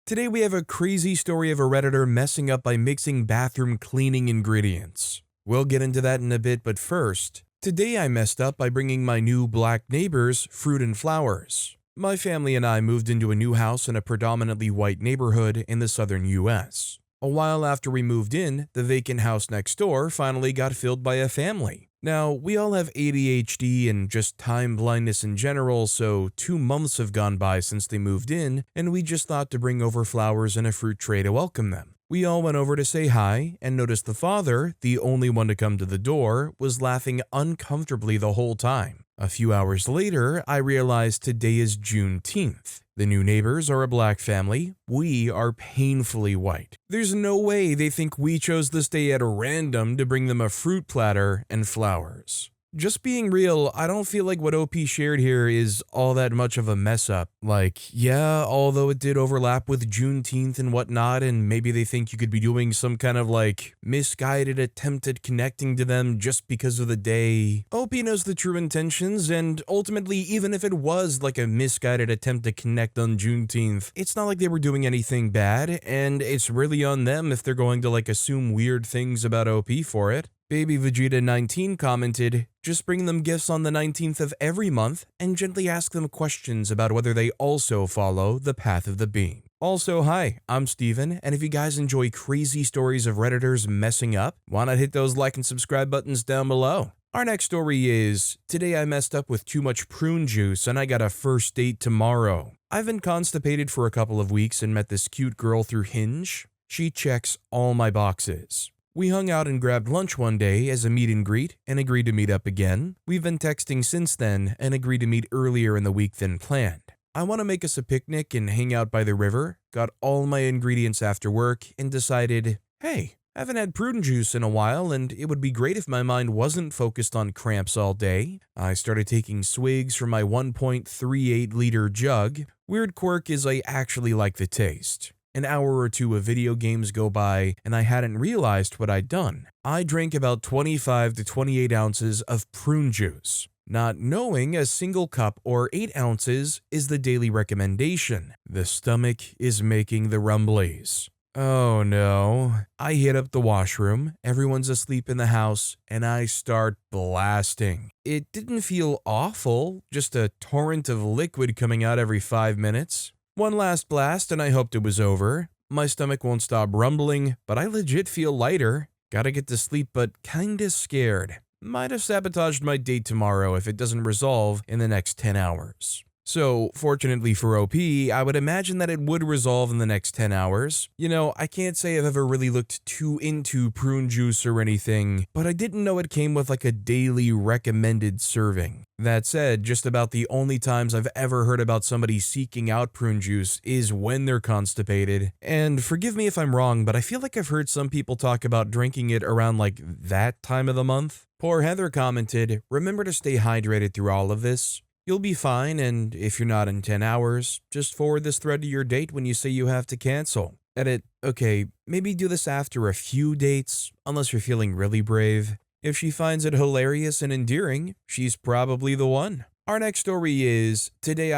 Today we have a crazy story of a Redditor messing up by mixing bathroom cleaning ingredients. We'll get into that in a bit, but first, today I messed up by bringing my new black neighbors fruit and flowers. My family and I moved into a new house in a predominantly white neighborhood in the southern US. A while after we moved in, the vacant house next door finally got filled by a family. Now, we all have ADHD and just time blindness in general, so 2 months have gone by since they moved in, and we just thought to bring over flowers and a fruit tray to welcome them. We all went over to say hi, and noticed the father, the only one to come to the door, was laughing uncomfortably the whole time. A few hours later, I realized today is Juneteenth. The new neighbors are a black family. We are painfully white. There's no way they think we chose this day at random to bring them a fruit platter and flowers. Just being real, I don't feel like what OP shared here is all that much of a mess up. Like, yeah, although it did overlap with Juneteenth and whatnot, and maybe they think you could be doing some kind of misguided attempt at connecting to them just because of the day. OP knows the true intentions, and ultimately, even if it was a misguided attempt to connect on Juneteenth, it's not like they were doing anything bad, and it's really on them if they're going to assume weird things about OP for it. Baby Vegeta 19 commented, just bring them gifts on the 19th of every month and gently ask them questions about whether they also follow the path of the being. Also, hi, I'm Steven, and if you guys enjoy crazy stories of Redditors messing up, why not hit those like and subscribe buttons down below? Our next story is, today I messed up with too much prune juice and I got a first date tomorrow. I've been constipated for a couple of weeks and met this cute girl through Hinge. She checks all my boxes. We hung out and grabbed lunch one day as a meet and greet and agreed to meet up again. We've been texting since then and agreed to meet earlier in the week than planned. I want to make us a picnic and hang out by the river, got all my ingredients after work, and decided, hey, I haven't had prune juice in a while and it would be great if my mind wasn't focused on cramps all day. I started taking swigs from my 1.38-liter jug. Weird quirk is I actually like the taste. An hour or two of video games go by, and I hadn't realized what I'd done. I drank about 25 to 28 ounces of prune juice, not knowing a single cup or 8 ounces is the daily recommendation. The stomach is making the rumblies. Oh no. I hit up the washroom, everyone's asleep in the house, and I start blasting. It didn't feel awful, just a torrent of liquid coming out every 5 minutes. One last blast and I hoped it was over. My stomach won't stop rumbling, but I legit feel lighter. Gotta get to sleep, but kinda scared. Might have sabotaged my date tomorrow if it doesn't resolve in the next 10 hours. So, fortunately for OP, I would imagine that it would resolve in the next 10 hours. You know, I can't say I've ever really looked too into prune juice or anything, but I didn't know it came with a daily recommended serving. That said, just about the only times I've ever heard about somebody seeking out prune juice is when they're constipated. And forgive me if I'm wrong, but I feel like I've heard some people talk about drinking it around that time of the month. Poor Heather commented, remember to stay hydrated through all of this. You'll be fine, and if you're not in 10 hours, just forward this thread to your date when you say you have to cancel. Edit, okay, maybe do this after a few dates, unless you're feeling really brave. If she finds it hilarious and endearing, she's probably the one. Our next story is, today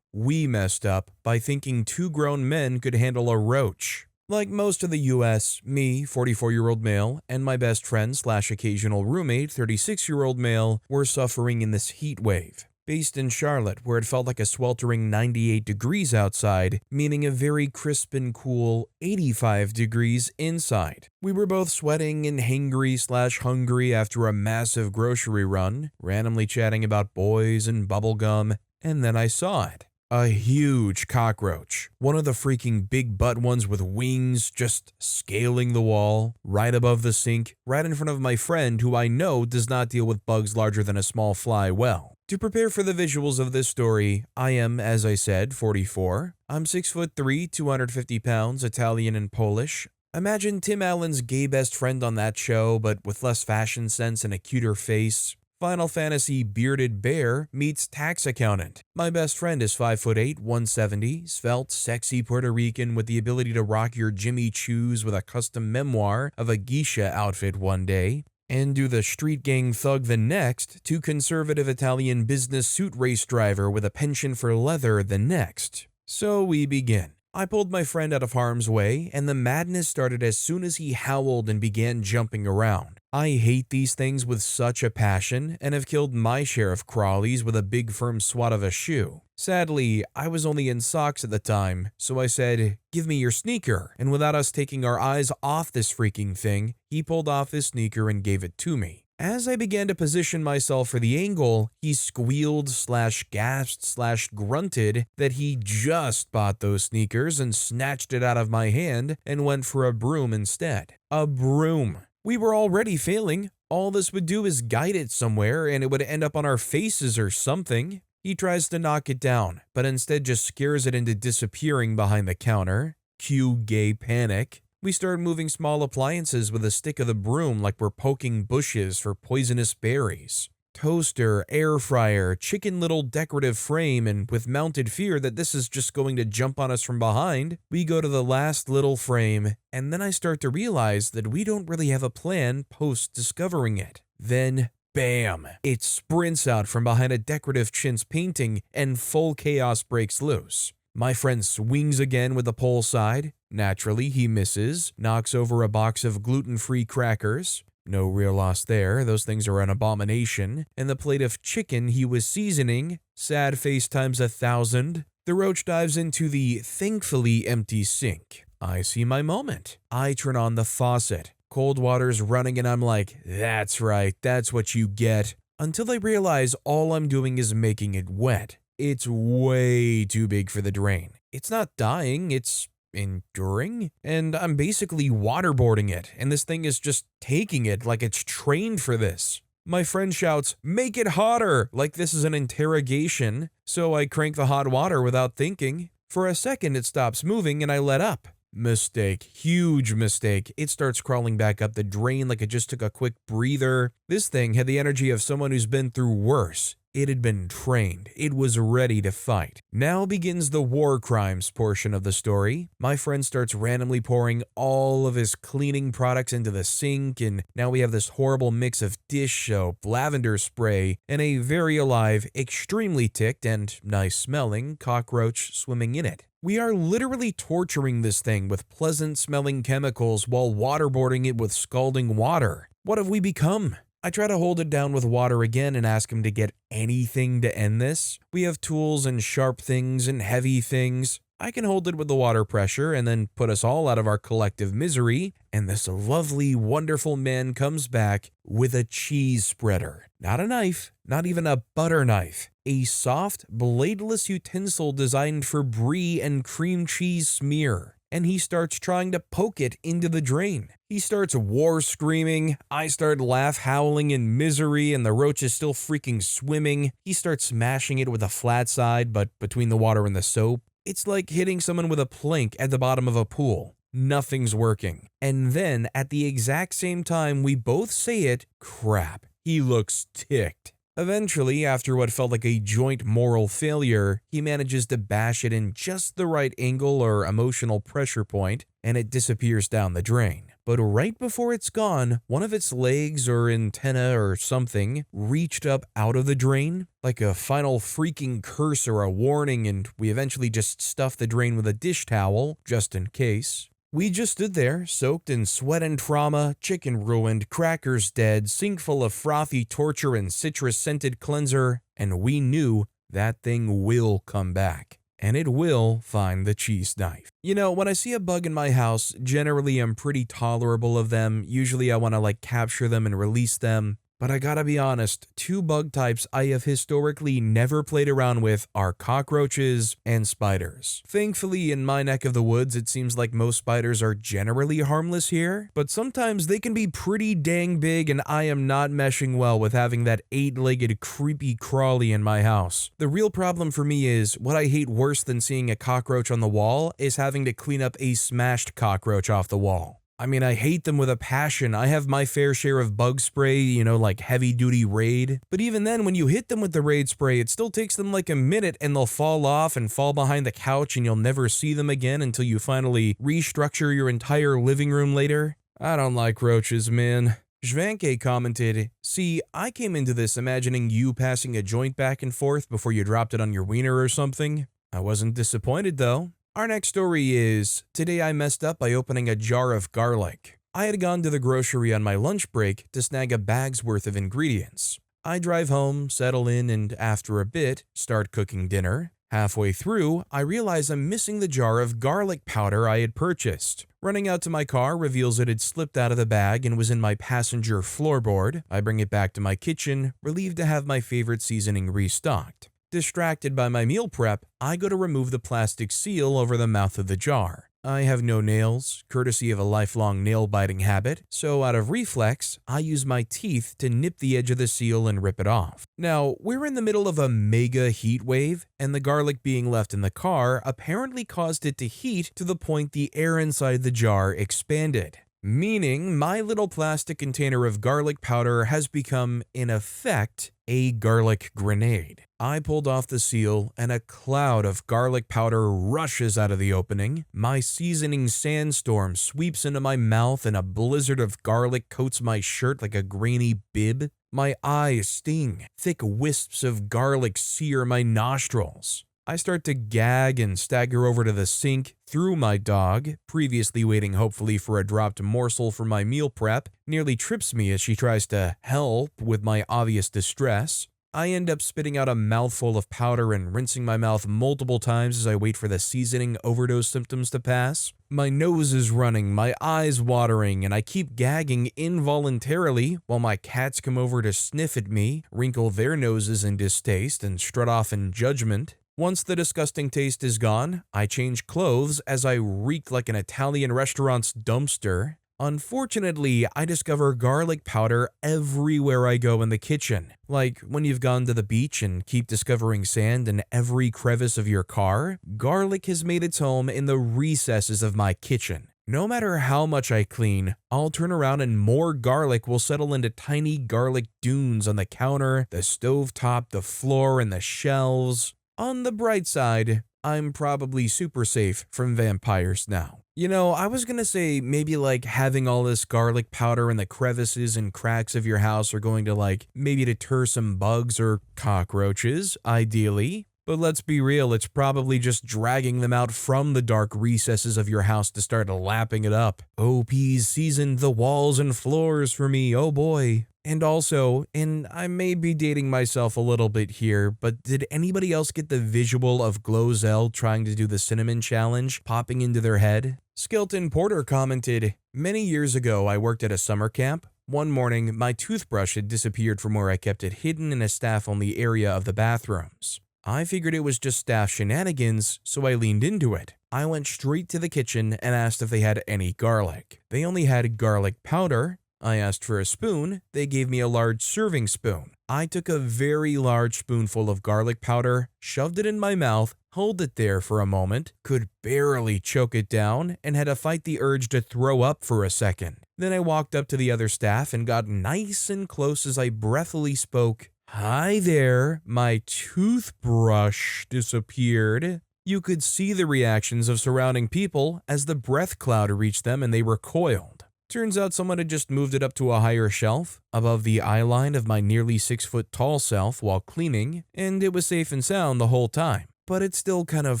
we messed up, by thinking 2 grown men could handle a roach. Like most of the US, me, 44-year-old male, and my best friend / occasional roommate, 36-year-old male, were suffering in this heat wave. Based in Charlotte, where it felt like a sweltering 98 degrees outside, meaning a very crisp and cool 85 degrees inside. We were both sweating and hangry / hungry after a massive grocery run, randomly chatting about boys and bubblegum, and then I saw it. A huge cockroach, one of the freaking big butt ones with wings, just scaling the wall, right above the sink, right in front of my friend who I know does not deal with bugs larger than a small fly well. To prepare for the visuals of this story, I am, as I said, 44. I'm 6'3", 250 pounds, Italian and Polish. Imagine Tim Allen's gay best friend on that show, but with less fashion sense and a cuter face. Final Fantasy bearded bear meets tax accountant. My best friend is 5'8", 170, svelte, sexy Puerto Rican with the ability to rock your Jimmy Choos with a custom memoir of a geisha outfit one day, and do the street gang thug the next to conservative Italian business suit race driver with a penchant for leather the next. So we begin. I pulled my friend out of harm's way, and the madness started as soon as he howled and began jumping around. I hate these things with such a passion, and have killed my share of crawlies with a big firm swat of a shoe. Sadly, I was only in socks at the time, so I said, "Give me your sneaker," and without us taking our eyes off this freaking thing, he pulled off his sneaker and gave it to me. As I began to position myself for the angle, he squealed/gasped/grunted that he just bought those sneakers and snatched it out of my hand and went for a broom instead. A broom. We were already failing. All this would do is guide it somewhere and it would end up on our faces or something. He tries to knock it down, but instead just scares it into disappearing behind the counter. Cue gay panic. We start moving small appliances with a stick of the broom like we're poking bushes for poisonous berries. Toaster, air fryer, chicken little decorative frame, and with mounted fear that this is just going to jump on us from behind, we go to the last little frame, and then I start to realize that we don't really have a plan post-discovering it. Then, bam! It sprints out from behind a decorative chintz painting, and full chaos breaks loose. My friend swings again with the pole side. Naturally, he misses, knocks over a box of gluten-free crackers. No real loss there, those things are an abomination. And the plate of chicken he was seasoning, sad face times 1,000. The roach dives into the thankfully empty sink. I see my moment. I turn on the faucet. Cold water's running and I'm like, that's right, that's what you get. Until I realize all I'm doing is making it wet. It's way too big for the drain. It's not dying, it's enduring, and I'm basically waterboarding it, and this thing is just taking it like it's trained for this. My friend shouts, "Make it hotter!" like this is an interrogation, so I crank the hot water without thinking. For a second it stops moving and I let up. Mistake. Huge mistake. It starts crawling back up the drain like it just took a quick breather. This thing had the energy of someone who's been through worse. It had been trained. It was ready to fight. Now begins the war crimes portion of the story. My friend starts randomly pouring all of his cleaning products into the sink, and now we have this horrible mix of dish soap, lavender spray, and a very alive, extremely ticked, and nice-smelling cockroach swimming in it. We are literally torturing this thing with pleasant-smelling chemicals while waterboarding it with scalding water. What have we become? I try to hold it down with water again and ask him to get anything to end this. We have tools and sharp things and heavy things. I can hold it with the water pressure and then put us all out of our collective misery, and this lovely, wonderful man comes back with a cheese spreader. Not a knife, not even a butter knife. A soft, bladeless utensil designed for brie and cream cheese smear. And he starts trying to poke it into the drain. He starts war screaming, I start howling in misery, and the roach is still freaking swimming. He starts smashing it with a flat side, but between the water and the soap. It's like hitting someone with a plank at the bottom of a pool. Nothing's working. And then, at the exact same time we both say it, crap, he looks ticked. Eventually, after what felt like a joint moral failure, he manages to bash it in just the right angle or emotional pressure point, and it disappears down the drain. But right before it's gone, one of its legs or antenna or something reached up out of the drain, like a final freaking curse or a warning, and we eventually just stuffed the drain with a dish towel, just in case. We just stood there, soaked in sweat and trauma, chicken ruined, crackers dead, sink full of frothy torture and citrus-scented cleanser, and we knew that thing will come back. And it will find the cheese knife. You know, when I see a bug in my house, generally I'm pretty tolerable of them. Usually I want to capture them and release them. But I gotta be honest, two bug types I have historically never played around with are cockroaches and spiders. Thankfully, in my neck of the woods, it seems like most spiders are generally harmless here, but sometimes they can be pretty dang big, and I am not meshing well with having that 8-legged creepy crawly in my house. The real problem for me is, what I hate worse than seeing a cockroach on the wall is having to clean up a smashed cockroach off the wall. I mean, I hate them with a passion. I have my fair share of bug spray, like heavy-duty Raid. But even then, when you hit them with the Raid spray, it still takes them like a minute and they'll fall off and fall behind the couch and you'll never see them again until you finally restructure your entire living room later. I don't like roaches, man. Jvanke commented, "See, I came into this imagining you passing a joint back and forth before you dropped it on your wiener or something. I wasn't disappointed though. Our next story is, today I messed up by opening a jar of garlic. I had gone to the grocery on my lunch break to snag a bag's worth of ingredients. I drive home, settle in, and after a bit, start cooking dinner. Halfway through, I realize I'm missing the jar of garlic powder I had purchased. Running out to my car reveals it had slipped out of the bag and was in my passenger floorboard. I bring it back to my kitchen, relieved to have my favorite seasoning restocked. Distracted by my meal prep, I go to remove the plastic seal over the mouth of the jar. I have no nails, courtesy of a lifelong nail-biting habit, so out of reflex, I use my teeth to nip the edge of the seal and rip it off. Now, we're in the middle of a mega heat wave, and the garlic being left in the car apparently caused it to heat to the point the air inside the jar expanded. Meaning, my little plastic container of garlic powder has become, in effect, a garlic grenade. I pulled off the seal, and a cloud of garlic powder rushes out of the opening. My seasoning sandstorm sweeps into my mouth, and a blizzard of garlic coats my shirt like a grainy bib. My eyes sting. Thick wisps of garlic sear my nostrils. I start to gag and stagger over to the sink, through my dog, previously waiting hopefully for a dropped morsel for my meal prep, nearly trips me as she tries to help with my obvious distress. I end up spitting out a mouthful of powder and rinsing my mouth multiple times as I wait for the seasoning overdose symptoms to pass. My nose is running, my eyes watering, and I keep gagging involuntarily while my cats come over to sniff at me, wrinkle their noses in distaste, and strut off in judgment. Once the disgusting taste is gone, I change clothes as I reek like an Italian restaurant's dumpster. Unfortunately, I discover garlic powder everywhere I go in the kitchen. Like when you've gone to the beach and keep discovering sand in every crevice of your car, garlic has made its home in the recesses of my kitchen. No matter how much I clean, I'll turn around and more garlic will settle into tiny garlic dunes on the counter, the stovetop, the floor, and the shelves. On the bright side, I'm probably super safe from vampires now. You know, I was gonna say maybe like having all this garlic powder in the crevices and cracks of your house are going to like maybe deter some bugs or cockroaches, ideally. But let's be real, it's probably just dragging them out from the dark recesses of your house to start lapping it up. OP's seasoned the walls and floors for me, oh boy. And also, and I may be dating myself a little bit here, but did anybody else get the visual of Glozell trying to do the cinnamon challenge popping into their head? Skeleton Porter commented, "Many years ago I worked at a summer camp. One morning, my toothbrush had disappeared from where I kept it hidden in a staff-only area of the bathrooms. I figured it was just staff shenanigans, so I leaned into it. I went straight to the kitchen and asked if they had any garlic. They only had garlic powder. I asked for a spoon. They gave me a large serving spoon. I took a very large spoonful of garlic powder, shoved it in my mouth, held it there for a moment, could barely choke it down, and had to fight the urge to throw up for a second. Then I walked up to the other staff and got nice and close as I breathily spoke, 'Hi there, my toothbrush disappeared.' You could see the reactions of surrounding people as the breath cloud reached them and they recoiled. Turns out someone had just moved it up to a higher shelf, above the eye line of my nearly 6-foot tall self while cleaning, and it was safe and sound the whole time. But it's still kind of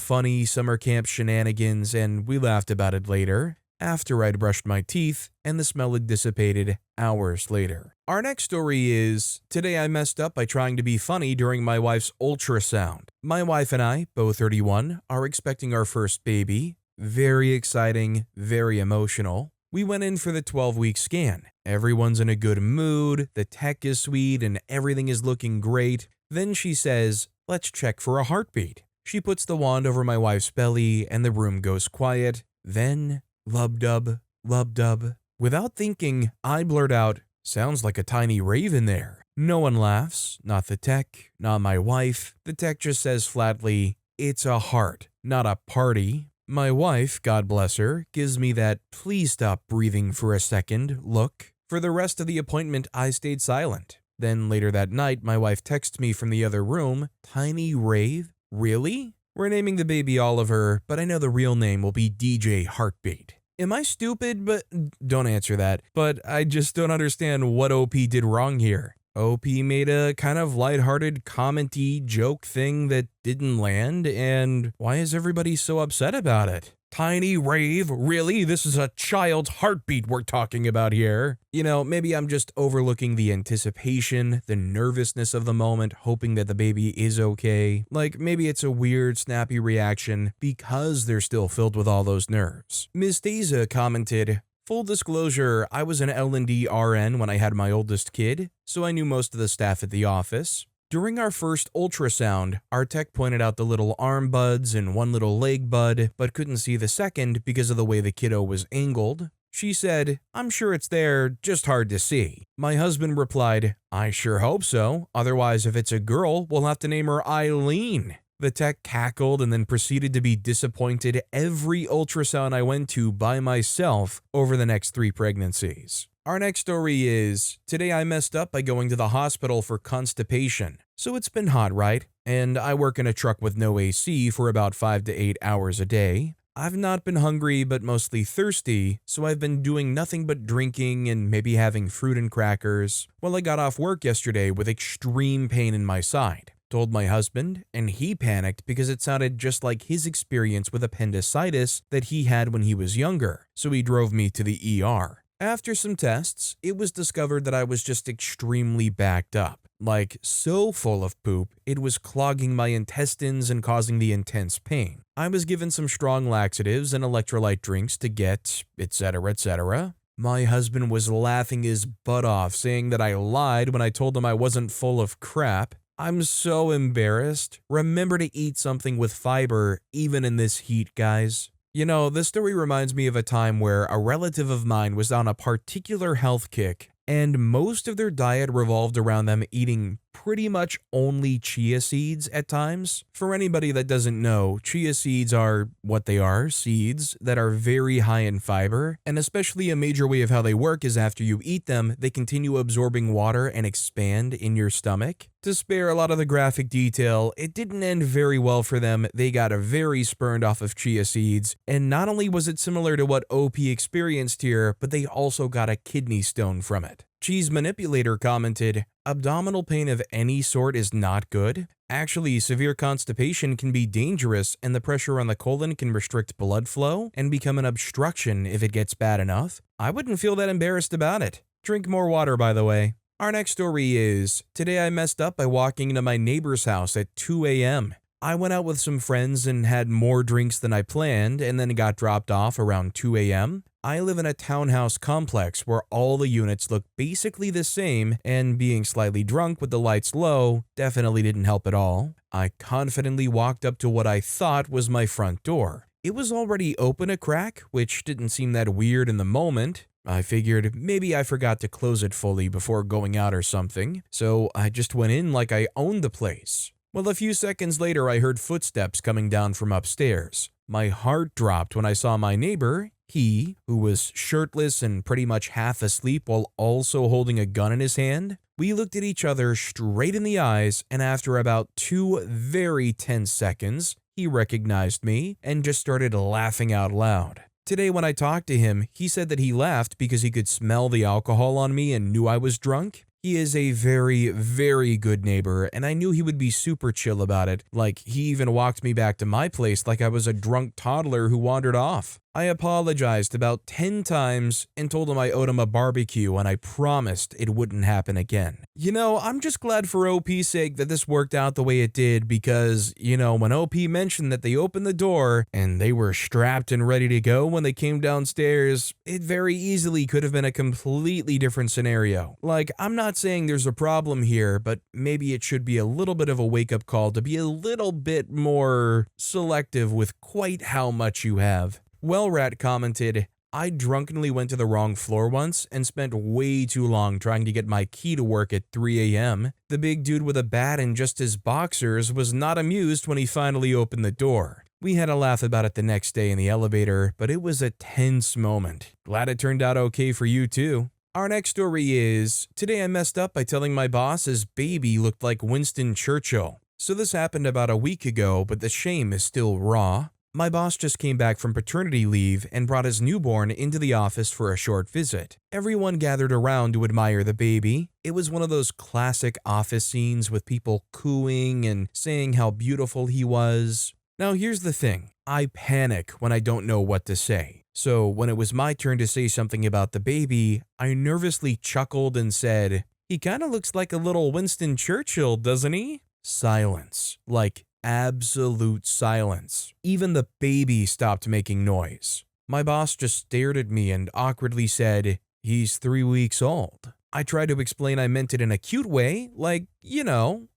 funny summer camp shenanigans, and we laughed about it later, after I'd brushed my teeth, and the smell had dissipated hours later." Our next story is, today I messed up by trying to be funny during my wife's ultrasound. My wife and I, both 31, are expecting our first baby. Very exciting, very emotional. We went in for the 12-week scan. Everyone's in a good mood, the tech is sweet, and everything is looking great. Then she says, "Let's check for a heartbeat." She puts the wand over my wife's belly, and the room goes quiet. Then, lub-dub, lub-dub. Without thinking, I blurt out, "Sounds like a tiny raven there." No one laughs, not the tech, not my wife. The tech just says flatly, "It's a heart, not a party." My wife, God bless her, gives me that "please stop breathing for a second" look. For the rest of the appointment, I stayed silent. Then later that night, my wife texts me from the other room, "Tiny Rave? Really? We're naming the baby Oliver, but I know the real name will be DJ Heartbeat." Am I stupid? But don't answer that. But I just don't understand what OP did wrong here. OP made a kind of lighthearted, commenty joke thing that didn't land, and why is everybody so upset about it? Tiny rave? Really? This is a child's heartbeat we're talking about here. You know, maybe I'm just overlooking the anticipation, the nervousness of the moment, hoping that the baby is okay. Like, maybe it's a weird, snappy reaction because they're still filled with all those nerves. Ms. Daza commented, "Full disclosure, I was an L&D RN when I had my oldest kid, so I knew most of the staff at the office. During our first ultrasound, our tech pointed out the little arm buds and one little leg bud, but couldn't see the second because of the way the kiddo was angled. She said, 'I'm sure it's there, just hard to see.' My husband replied, 'I sure hope so. Otherwise, if it's a girl, we'll have to name her Eileen.' The tech cackled and then proceeded to be disappointed every ultrasound I went to by myself over the next 3 pregnancies. Our next story is, today I messed up by going to the hospital for constipation. So it's been hot, right? And I work in a truck with no AC for about 5 to 8 hours a day. I've not been hungry but mostly thirsty, so I've been doing nothing but drinking and maybe having fruit and crackers. Well, I got off work yesterday with extreme pain in my side. Told my husband, and he panicked because it sounded just like his experience with appendicitis that he had when he was younger, so he drove me to the ER. After some tests, it was discovered that I was just extremely backed up. Like, so full of poop, it was clogging my intestines and causing the intense pain. I was given some strong laxatives and electrolyte drinks to get, etc., etc. My husband was laughing his butt off, saying that I lied when I told him I wasn't full of crap. I'm so embarrassed. Remember to eat something with fiber, even in this heat, guys. You know, this story reminds me of a time where a relative of mine was on a particular health kick, and most of their diet revolved around them eating pretty much only chia seeds at times. For anybody that doesn't know, chia seeds are what they are, seeds that are very high in fiber, and especially a major way of how they work is after you eat them, they continue absorbing water and expand in your stomach. To spare a lot of the graphic detail, it didn't end very well for them. They got very spurned off of chia seeds, and not only was it similar to what OP experienced here, but they also got a kidney stone from it. Cheese Manipulator commented, "Abdominal pain of any sort is not good. Actually, severe constipation can be dangerous, and the pressure on the colon can restrict blood flow and become an obstruction if it gets bad enough. I wouldn't feel that embarrassed about it. Drink more water, by the way." Our next story is, today I messed up by walking into my neighbor's house at 2 a.m. I went out with some friends and had more drinks than I planned and then got dropped off around 2 a.m. I live in a townhouse complex where all the units look basically the same, and being slightly drunk with the lights low definitely didn't help at all. I confidently walked up to what I thought was my front door. It was already open a crack, which didn't seem that weird in the moment. I figured maybe I forgot to close it fully before going out or something, so I just went in like I owned the place. Well, a few seconds later I heard footsteps coming down from upstairs. My heart dropped when I saw my neighbor. He, who was shirtless and pretty much half asleep while also holding a gun in his hand. We looked at each other straight in the eyes, and after about 2 very tense seconds, he recognized me and just started laughing out loud. Today when I talked to him, he said that he laughed because he could smell the alcohol on me and knew I was drunk. He is a very, very good neighbor, and I knew he would be super chill about it. Like, he even walked me back to my place like I was a drunk toddler who wandered off. I apologized about 10 times and told him I owed him a barbecue, and I promised it wouldn't happen again. You know, I'm just glad for OP's sake that this worked out the way it did because, you know, when OP mentioned that they opened the door and they were strapped and ready to go when they came downstairs, it very easily could have been a completely different scenario. Like, I'm not saying there's a problem here, but maybe it should be a little bit of a wake-up call to be a little bit more selective with quite how much you have. Wellrat commented, "I drunkenly went to the wrong floor once and spent way too long trying to get my key to work at 3 a.m. The big dude with a bat and just his boxers was not amused when he finally opened the door. We had a laugh about it the next day in the elevator, but it was a tense moment. Glad it turned out okay for you too." Our next story is, today I messed up by telling my boss his baby looked like Winston Churchill. So this happened about a week ago, but the shame is still raw. My boss just came back from paternity leave and brought his newborn into the office for a short visit. Everyone gathered around to admire the baby. It was one of those classic office scenes with people cooing and saying how beautiful he was. Now here's the thing, I panic when I don't know what to say. So when it was my turn to say something about the baby, I nervously chuckled and said, "He kinda looks like a little Winston Churchill, doesn't he?" Silence. Like absolute silence. Even the baby stopped making noise. My boss just stared at me and awkwardly said, "He's 3 weeks old." I tried to explain I meant it in a cute way, like,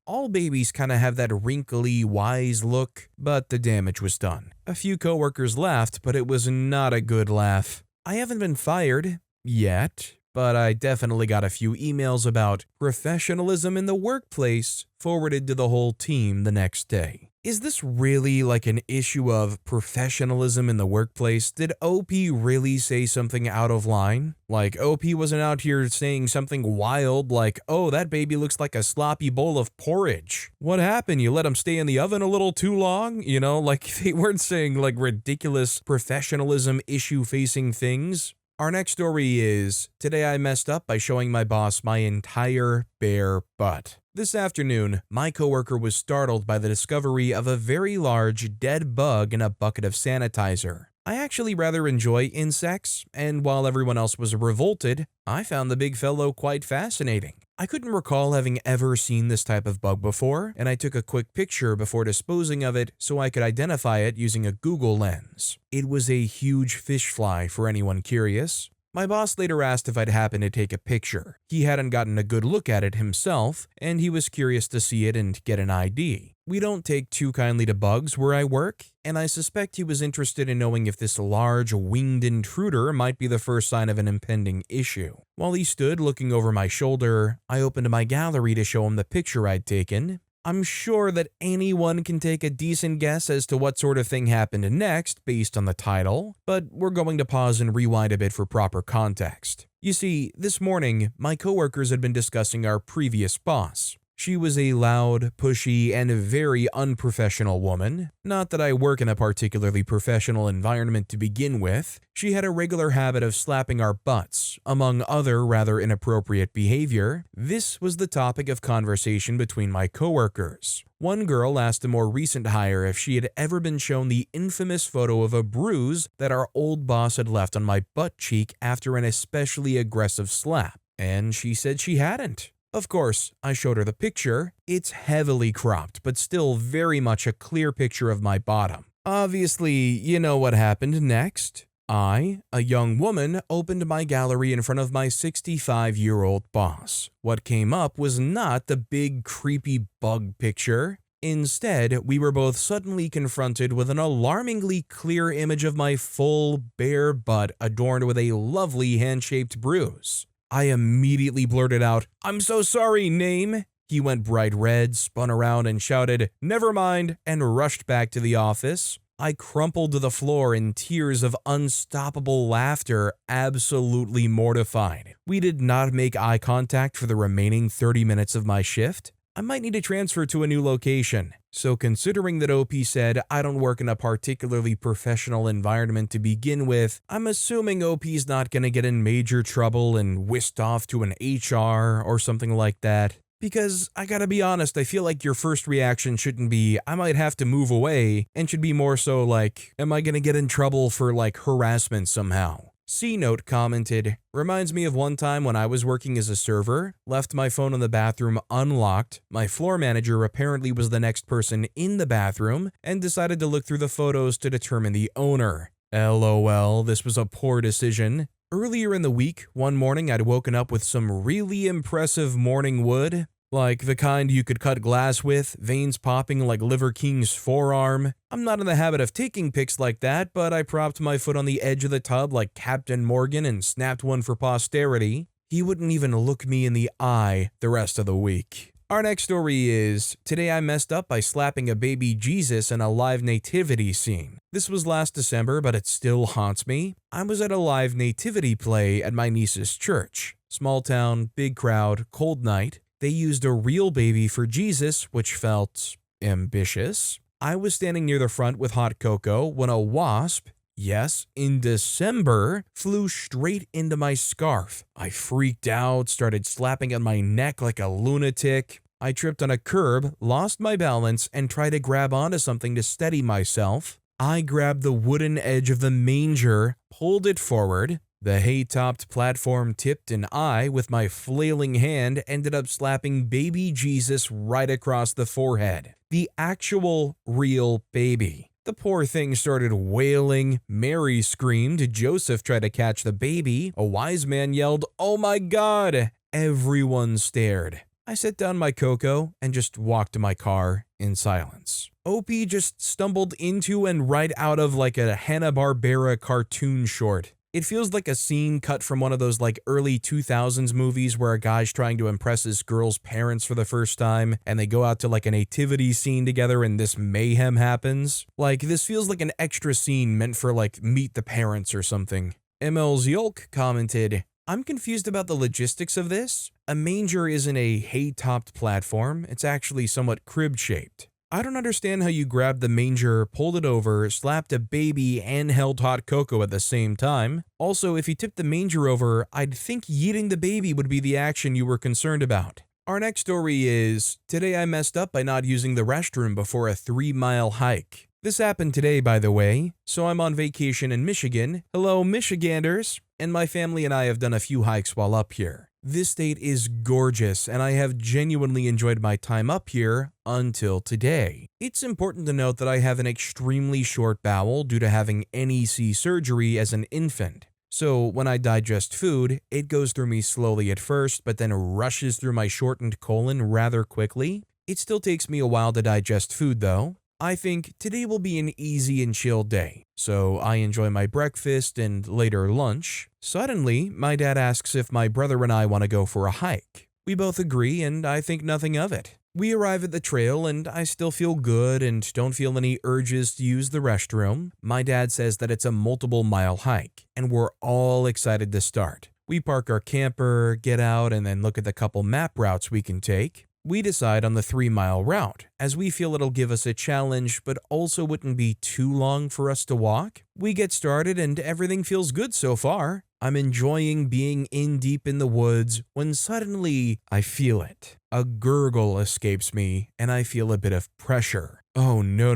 all babies kinda have that wrinkly, wise look, but the damage was done. A few coworkers laughed, but it was not a good laugh. I haven't been fired yet, but I definitely got a few emails about professionalism in the workplace forwarded to the whole team the next day. Is this really like an issue of professionalism in the workplace? Did OP really say something out of line? Like OP wasn't out here saying something wild like, "Oh, that baby looks like a sloppy bowl of porridge. What happened? You let him stay in the oven a little too long?" Like they weren't saying like ridiculous professionalism issue facing things. Our next story is, today I messed up by showing my boss my entire bare butt. This afternoon, my coworker was startled by the discovery of a very large dead bug in a bucket of sanitizer. I actually rather enjoy insects, and while everyone else was revolted, I found the big fellow quite fascinating. I couldn't recall having ever seen this type of bug before, and I took a quick picture before disposing of it so I could identify it using a Google lens. It was a huge fish fly for anyone curious. My boss later asked if I'd happen to take a picture. He hadn't gotten a good look at it himself, and he was curious to see it and get an ID. We don't take too kindly to bugs where I work, and I suspect he was interested in knowing if this large winged intruder might be the first sign of an impending issue. While he stood looking over my shoulder, I opened my gallery to show him the picture I'd taken. I'm sure that anyone can take a decent guess as to what sort of thing happened next based on the title, but we're going to pause and rewind a bit for proper context. You see, this morning, my coworkers had been discussing our previous boss. She was a loud, pushy, and very unprofessional woman. Not that I work in a particularly professional environment to begin with. She had a regular habit of slapping our butts, among other rather inappropriate behavior. This was the topic of conversation between my coworkers. One girl asked a more recent hire if she had ever been shown the infamous photo of a bruise that our old boss had left on my butt cheek after an especially aggressive slap, and she said she hadn't. Of course, I showed her the picture. It's heavily cropped, but still very much a clear picture of my bottom. Obviously, you know what happened next. I, a young woman, opened my gallery in front of my 65-year-old boss. What came up was not the big creepy bug picture. Instead, we were both suddenly confronted with an alarmingly clear image of my full, bare butt adorned with a lovely hand-shaped bruise. I immediately blurted out, "I'm so sorry, name." He went bright red, spun around and shouted, "Never mind," and rushed back to the office. I crumpled to the floor in tears of unstoppable laughter, absolutely mortified. We did not make eye contact for the remaining 30 minutes of my shift. I might need to transfer to a new location. So considering that OP said I don't work in a particularly professional environment to begin with, I'm assuming OP's not gonna get in major trouble and whisked off to an HR or something like that. Because I gotta be honest, I feel like your first reaction shouldn't be, I might have to move away, and should be more so like, am I gonna get in trouble for like harassment somehow? C-Note commented, "Reminds me of one time when I was working as a server, left my phone in the bathroom unlocked, my floor manager apparently was the next person in the bathroom, and decided to look through the photos to determine the owner. LOL, this was a poor decision. Earlier in the week, one morning I'd woken up with some really impressive morning wood, like the kind you could cut glass with, veins popping like Liver King's forearm. I'm not in the habit of taking pics like that, but I propped my foot on the edge of the tub like Captain Morgan and snapped one for posterity. He wouldn't even look me in the eye the rest of the week." Our next story is, today I messed up by slapping a baby Jesus in a live nativity scene. This was last December, but it still haunts me. I was at a live nativity play at my niece's church. Small town, big crowd, cold night. They used a real baby for Jesus, which felt ambitious. I was standing near the front with hot cocoa when a wasp, yes, in December, flew straight into my scarf. I freaked out, started slapping at my neck like a lunatic. I tripped on a curb, lost my balance, and tried to grab onto something to steady myself. I grabbed the wooden edge of the manger, pulled it forward. The hay-topped platform tipped, and I, with my flailing hand, ended up slapping baby Jesus right across the forehead. The actual, real baby. The poor thing started wailing, Mary screamed, Joseph tried to catch the baby, a wise man yelled, "Oh my God!" Everyone stared. I set down my cocoa and just walked to my car in silence. Opie just stumbled into and right out of like a Hanna-Barbera cartoon short. It feels like a scene cut from one of those like early 2000s movies where a guy's trying to impress his girl's parents for the first time and they go out to like a nativity scene together and this mayhem happens. Like this feels like an extra scene meant for like Meet the Parents or something. ML's Yolk commented, "I'm confused about the logistics of this. A manger isn't a hay-topped platform, it's actually somewhat crib-shaped. I don't understand how you grabbed the manger, pulled it over, slapped a baby, and held hot cocoa at the same time. Also, if you tipped the manger over, I'd think yeeting the baby would be the action you were concerned about." Our next story is, today I messed up by not using the restroom before a 3-mile hike. This happened today, by the way, so I'm on vacation in Michigan. Hello, Michiganders! And my family and I have done a few hikes while up here. This state is gorgeous, and I have genuinely enjoyed my time up here until today. It's important to note that I have an extremely short bowel due to having NEC surgery as an infant. So when I digest food, it goes through me slowly at first, but then rushes through my shortened colon rather quickly. It still takes me a while to digest food though. I think today will be an easy and chill day, so I enjoy my breakfast and later lunch. Suddenly, my dad asks if my brother and I want to go for a hike. We both agree and I think nothing of it. We arrive at the trail and I still feel good and don't feel any urges to use the restroom. My dad says that it's a multiple-mile hike and we're all excited to start. We park our camper, get out, and then look at the couple map routes we can take. We decide on the 3-mile route, as we feel it'll give us a challenge but also wouldn't be too long for us to walk. We get started and everything feels good so far. I'm enjoying being in deep in the woods when suddenly I feel it. A gurgle escapes me and I feel a bit of pressure. Oh no,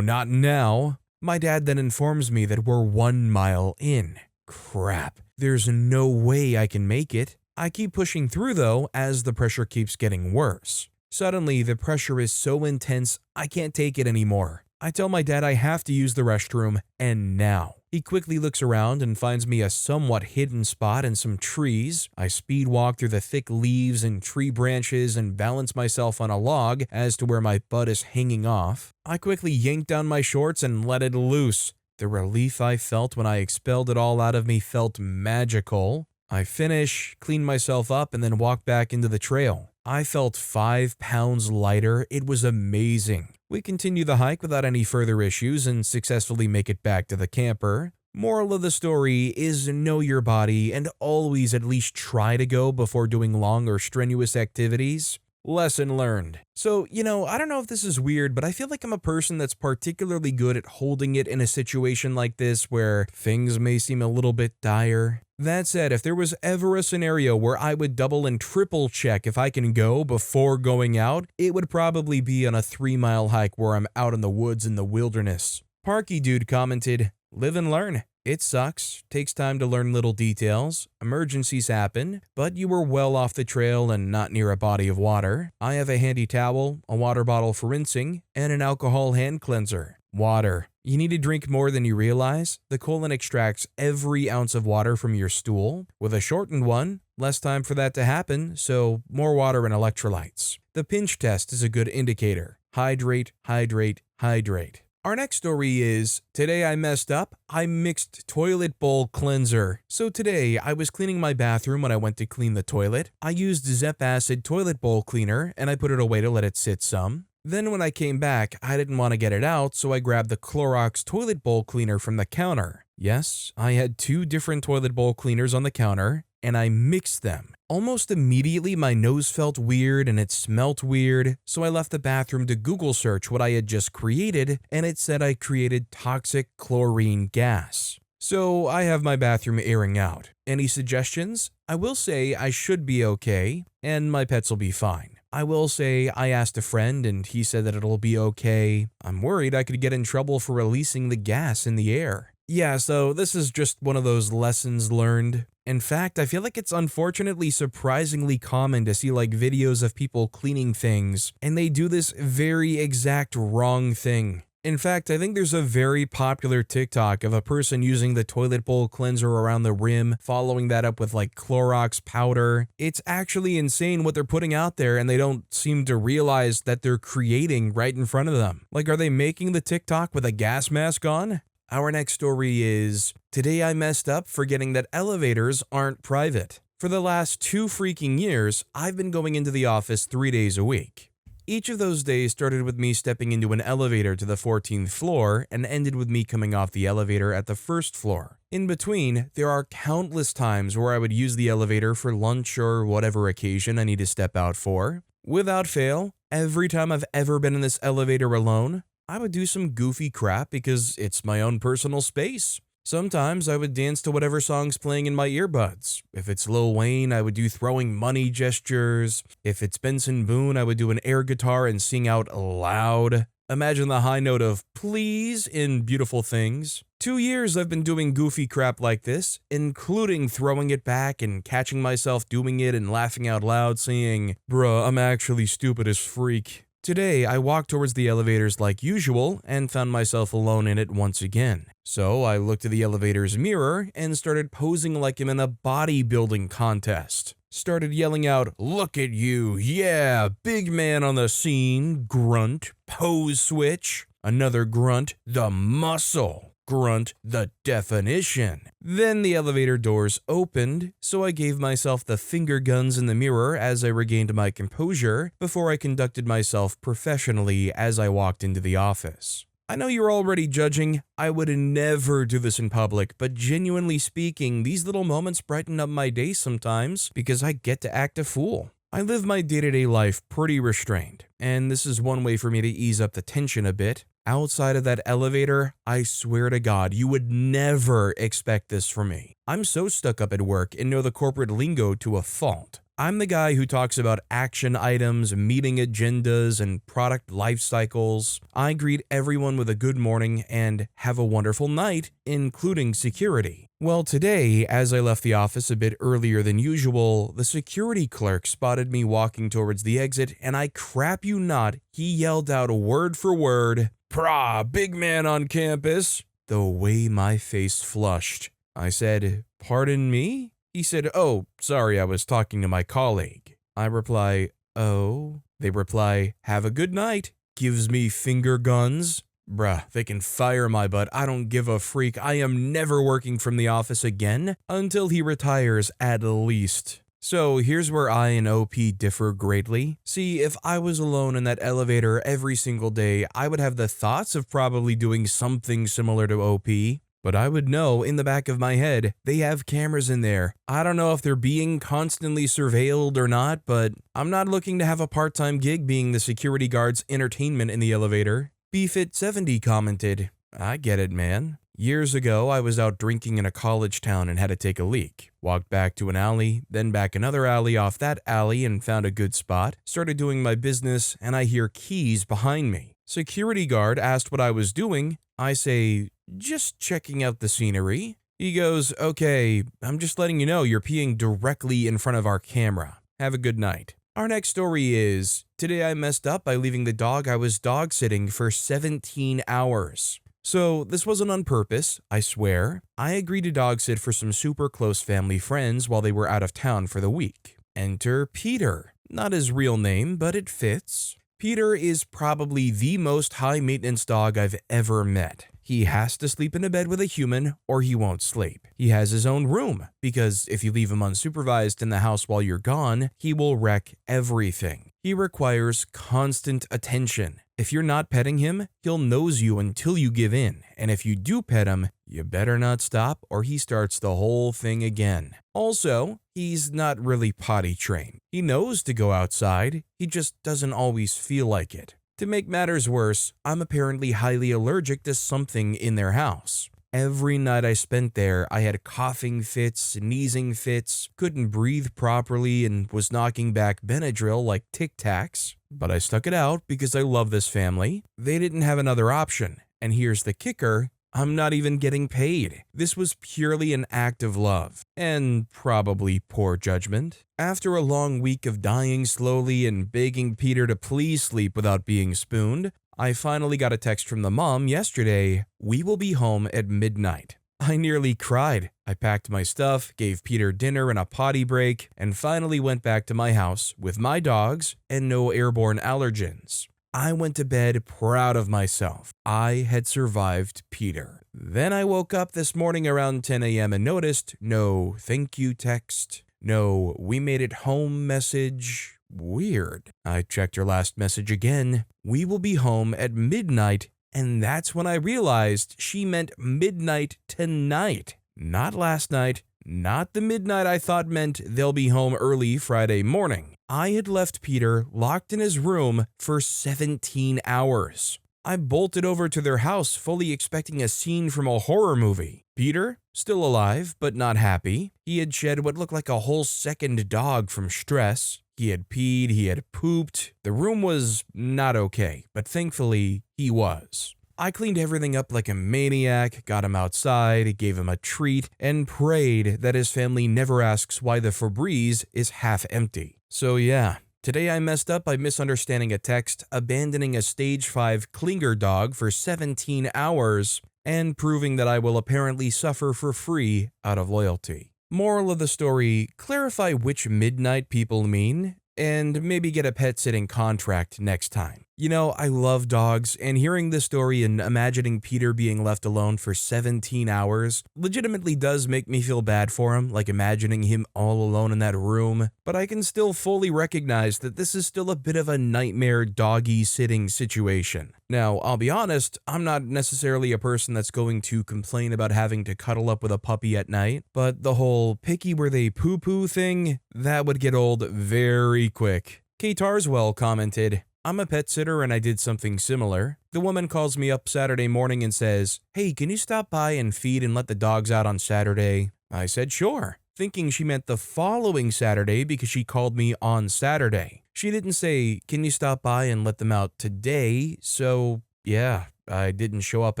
not now. My dad then informs me that we're 1 mile in. Crap, there's no way I can make it. I keep pushing through though as the pressure keeps getting worse. Suddenly the pressure is so intense I can't take it anymore. I tell my dad I have to use the restroom and now. He quickly looks around and finds me a somewhat hidden spot in some trees. I speed walk through the thick leaves and tree branches and balance myself on a log as to where my butt is hanging off. I quickly yank down my shorts and let it loose. The relief I felt when I expelled it all out of me felt magical. I finish, clean myself up, and then walk back into the trail. I felt 5 pounds lighter. It was amazing. We continue the hike without any further issues and successfully make it back to the camper. Moral of the story is know your body and always at least try to go before doing long or strenuous activities. Lesson learned. So, I don't know if this is weird, but I feel like I'm a person that's particularly good at holding it in a situation like this where things may seem a little bit dire. That said, if there was ever a scenario where I would double and triple check if I can go before going out, it would probably be on a 3-mile hike where I'm out in the woods in the wilderness. Parky Dude commented, "Live and learn. It sucks, takes time to learn little details, emergencies happen, but you were well off the trail and not near a body of water. I have a handy towel, a water bottle for rinsing, and an alcohol hand cleanser. Water. You need to drink more than you realize. The colon extracts every ounce of water from your stool. With a shortened one, less time for that to happen, so more water and electrolytes. The pinch test is a good indicator. Hydrate, hydrate, hydrate." Our next story is, today I messed up, I mixed toilet bowl cleanser. So today, I was cleaning my bathroom when I went to clean the toilet. I used Zep Acid toilet bowl cleaner, and I put it away to let it sit some. Then when I came back, I didn't want to get it out, so I grabbed the Clorox toilet bowl cleaner from the counter. Yes, I had 2 different toilet bowl cleaners on the counter, and I mixed them. Almost immediately, my nose felt weird and it smelt weird, so I left the bathroom to Google search what I had just created, and it said I created toxic chlorine gas. So I have my bathroom airing out. Any suggestions? I will say I should be okay, and my pets will be fine. I will say I asked a friend and he said that it'll be okay. I'm worried I could get in trouble for releasing the gas in the air. Yeah, so this is just one of those lessons learned. In fact, I feel like it's unfortunately surprisingly common to see like videos of people cleaning things, and they do this very exact wrong thing. In fact, I think there's a very popular TikTok of a person using the toilet bowl cleanser around the rim, following that up with like Clorox powder. It's actually insane what they're putting out there, and they don't seem to realize that they're creating right in front of them. Like, are they making the TikTok with a gas mask on? Our next story is, today I messed up forgetting that elevators aren't private. For the last 2 freaking years, I've been going into the office 3 days a week. Each of those days started with me stepping into an elevator to the 14th floor and ended with me coming off the elevator at the 1st floor. In between, there are countless times where I would use the elevator for lunch or whatever occasion I need to step out for. Without fail, every time I've ever been in this elevator alone, I would do some goofy crap because it's my own personal space. Sometimes I would dance to whatever song's playing in my earbuds. If it's Lil Wayne, I would do throwing money gestures. If it's Benson Boone, I would do an air guitar and sing out loud. Imagine the high note of please in Beautiful Things. 2 years I've been doing goofy crap like this, including throwing it back and catching myself doing it and laughing out loud saying, "Bruh, I'm actually stupid as freak." Today, I walked towards the elevators like usual and found myself alone in it once again. So I looked at the elevator's mirror and started posing like I'm in a bodybuilding contest. Started yelling out, "Look at you, yeah, big man on the scene, grunt, pose switch." Another grunt, "the muscle." Grunt, "the definition." Then the elevator doors opened, so I gave myself the finger guns in the mirror as I regained my composure before I conducted myself professionally as I walked into the office. I know you're already judging. I would never do this in public, but genuinely speaking, these little moments brighten up my day sometimes because I get to act a fool. I live my day-to-day life pretty restrained, and this is one way for me to ease up the tension a bit. Outside of that elevator, I swear to God, you would never expect this from me. I'm so stuck up at work and know the corporate lingo to a fault. I'm the guy who talks about action items, meeting agendas, and product life cycles. I greet everyone with a good morning and have a wonderful night, including security. Well, today, as I left the office a bit earlier than usual, the security clerk spotted me walking towards the exit, and I crap you not, he yelled out word for word, "Prah, big man on campus." The way my face flushed. I said, "Pardon me?" He said, "Oh, sorry, I was talking to my colleague." I reply, "Oh." They reply, "Have a good night." Gives me finger guns. Bruh, they can fire my butt. I don't give a freak. I am never working from the office again until he retires at least. So here's where I and OP differ greatly. See, if I was alone in that elevator every single day, I would have the thoughts of probably doing something similar to OP. But I would know in the back of my head, they have cameras in there. I don't know if they're being constantly surveilled or not, but I'm not looking to have a part-time gig being the security guard's entertainment in the elevator. BFit70 commented, "I get it, man. Years ago, I was out drinking in a college town and had to take a leak. Walked back to an alley, then back another alley off that alley and found a good spot. Started doing my business and I hear keys behind me. Security guard asked what I was doing. I say, just checking out the scenery. He goes, okay, I'm just letting you know you're peeing directly in front of our camera. Have a good night. Our next story is, today I messed up by leaving the dog I was dog sitting for 17 hours. So this wasn't on purpose, I swear. I agreed to dog sit for some super close family friends while they were out of town for the week. Enter Peter. Not his real name, but it fits. Peter is probably the most high-maintenance dog I've ever met. He has to sleep in a bed with a human or he won't sleep. He has his own room, because if you leave him unsupervised in the house while you're gone, he will wreck everything. He requires constant attention. If you're not petting him, he'll nose you until you give in, and if you do pet him, you better not stop or he starts the whole thing again. Also, he's not really potty trained. He knows to go outside, he just doesn't always feel like it. To make matters worse, I'm apparently highly allergic to something in their house. Every night I spent there, I had coughing fits, sneezing fits, couldn't breathe properly, and was knocking back Benadryl like Tic Tacs. But I stuck it out because I love this family. They didn't have another option. And here's the kicker, I'm not even getting paid. This was purely an act of love. And probably poor judgment. After a long week of dying slowly and begging Peter to please sleep without being spooned, I finally got a text from the mom yesterday, "We will be home at midnight." I nearly cried. I packed my stuff, gave Peter dinner and a potty break, and finally went back to my house with my dogs and no airborne allergens. I went to bed proud of myself. I had survived Peter. Then I woke up this morning around 10 a.m. and noticed no thank you text, no we made it home message. Weird. I checked her last message again. "We will be home at midnight," and that's when I realized she meant midnight tonight. Not last night, not the midnight I thought meant they'll be home early Friday morning. I had left Peter locked in his room for 17 hours. I bolted over to their house fully expecting a scene from a horror movie. Peter, still alive but not happy. He had shed what looked like a whole second dog from stress. He had peed, he had pooped. The room was not okay, but thankfully he was. I cleaned everything up like a maniac, got him outside, gave him a treat, and prayed that his family never asks why the Febreze is half empty. So yeah, today I messed up by misunderstanding a text, abandoning a stage 5 Klinger dog for 17 hours, and proving that I will apparently suffer for free out of loyalty. Moral of the story, clarify which midnight people mean, and maybe get a pet sitting contract next time. You know, I love dogs, and hearing this story and imagining Peter being left alone for 17 hours legitimately does make me feel bad for him, like imagining him all alone in that room, but I can still fully recognize that this is still a bit of a nightmare doggy sitting situation. Now, I'll be honest, I'm not necessarily a person that's going to complain about having to cuddle up with a puppy at night, but the whole picky where they poo-poo thing, that would get old very quick. Kate Tarswell commented, "I'm a pet sitter and I did something similar. The woman calls me up Saturday morning and says, 'Hey, can you stop by and feed and let the dogs out on Saturday?' I said sure, thinking she meant the following Saturday because she called me on Saturday. She didn't say, 'Can you stop by and let them out today?' So yeah, I didn't show up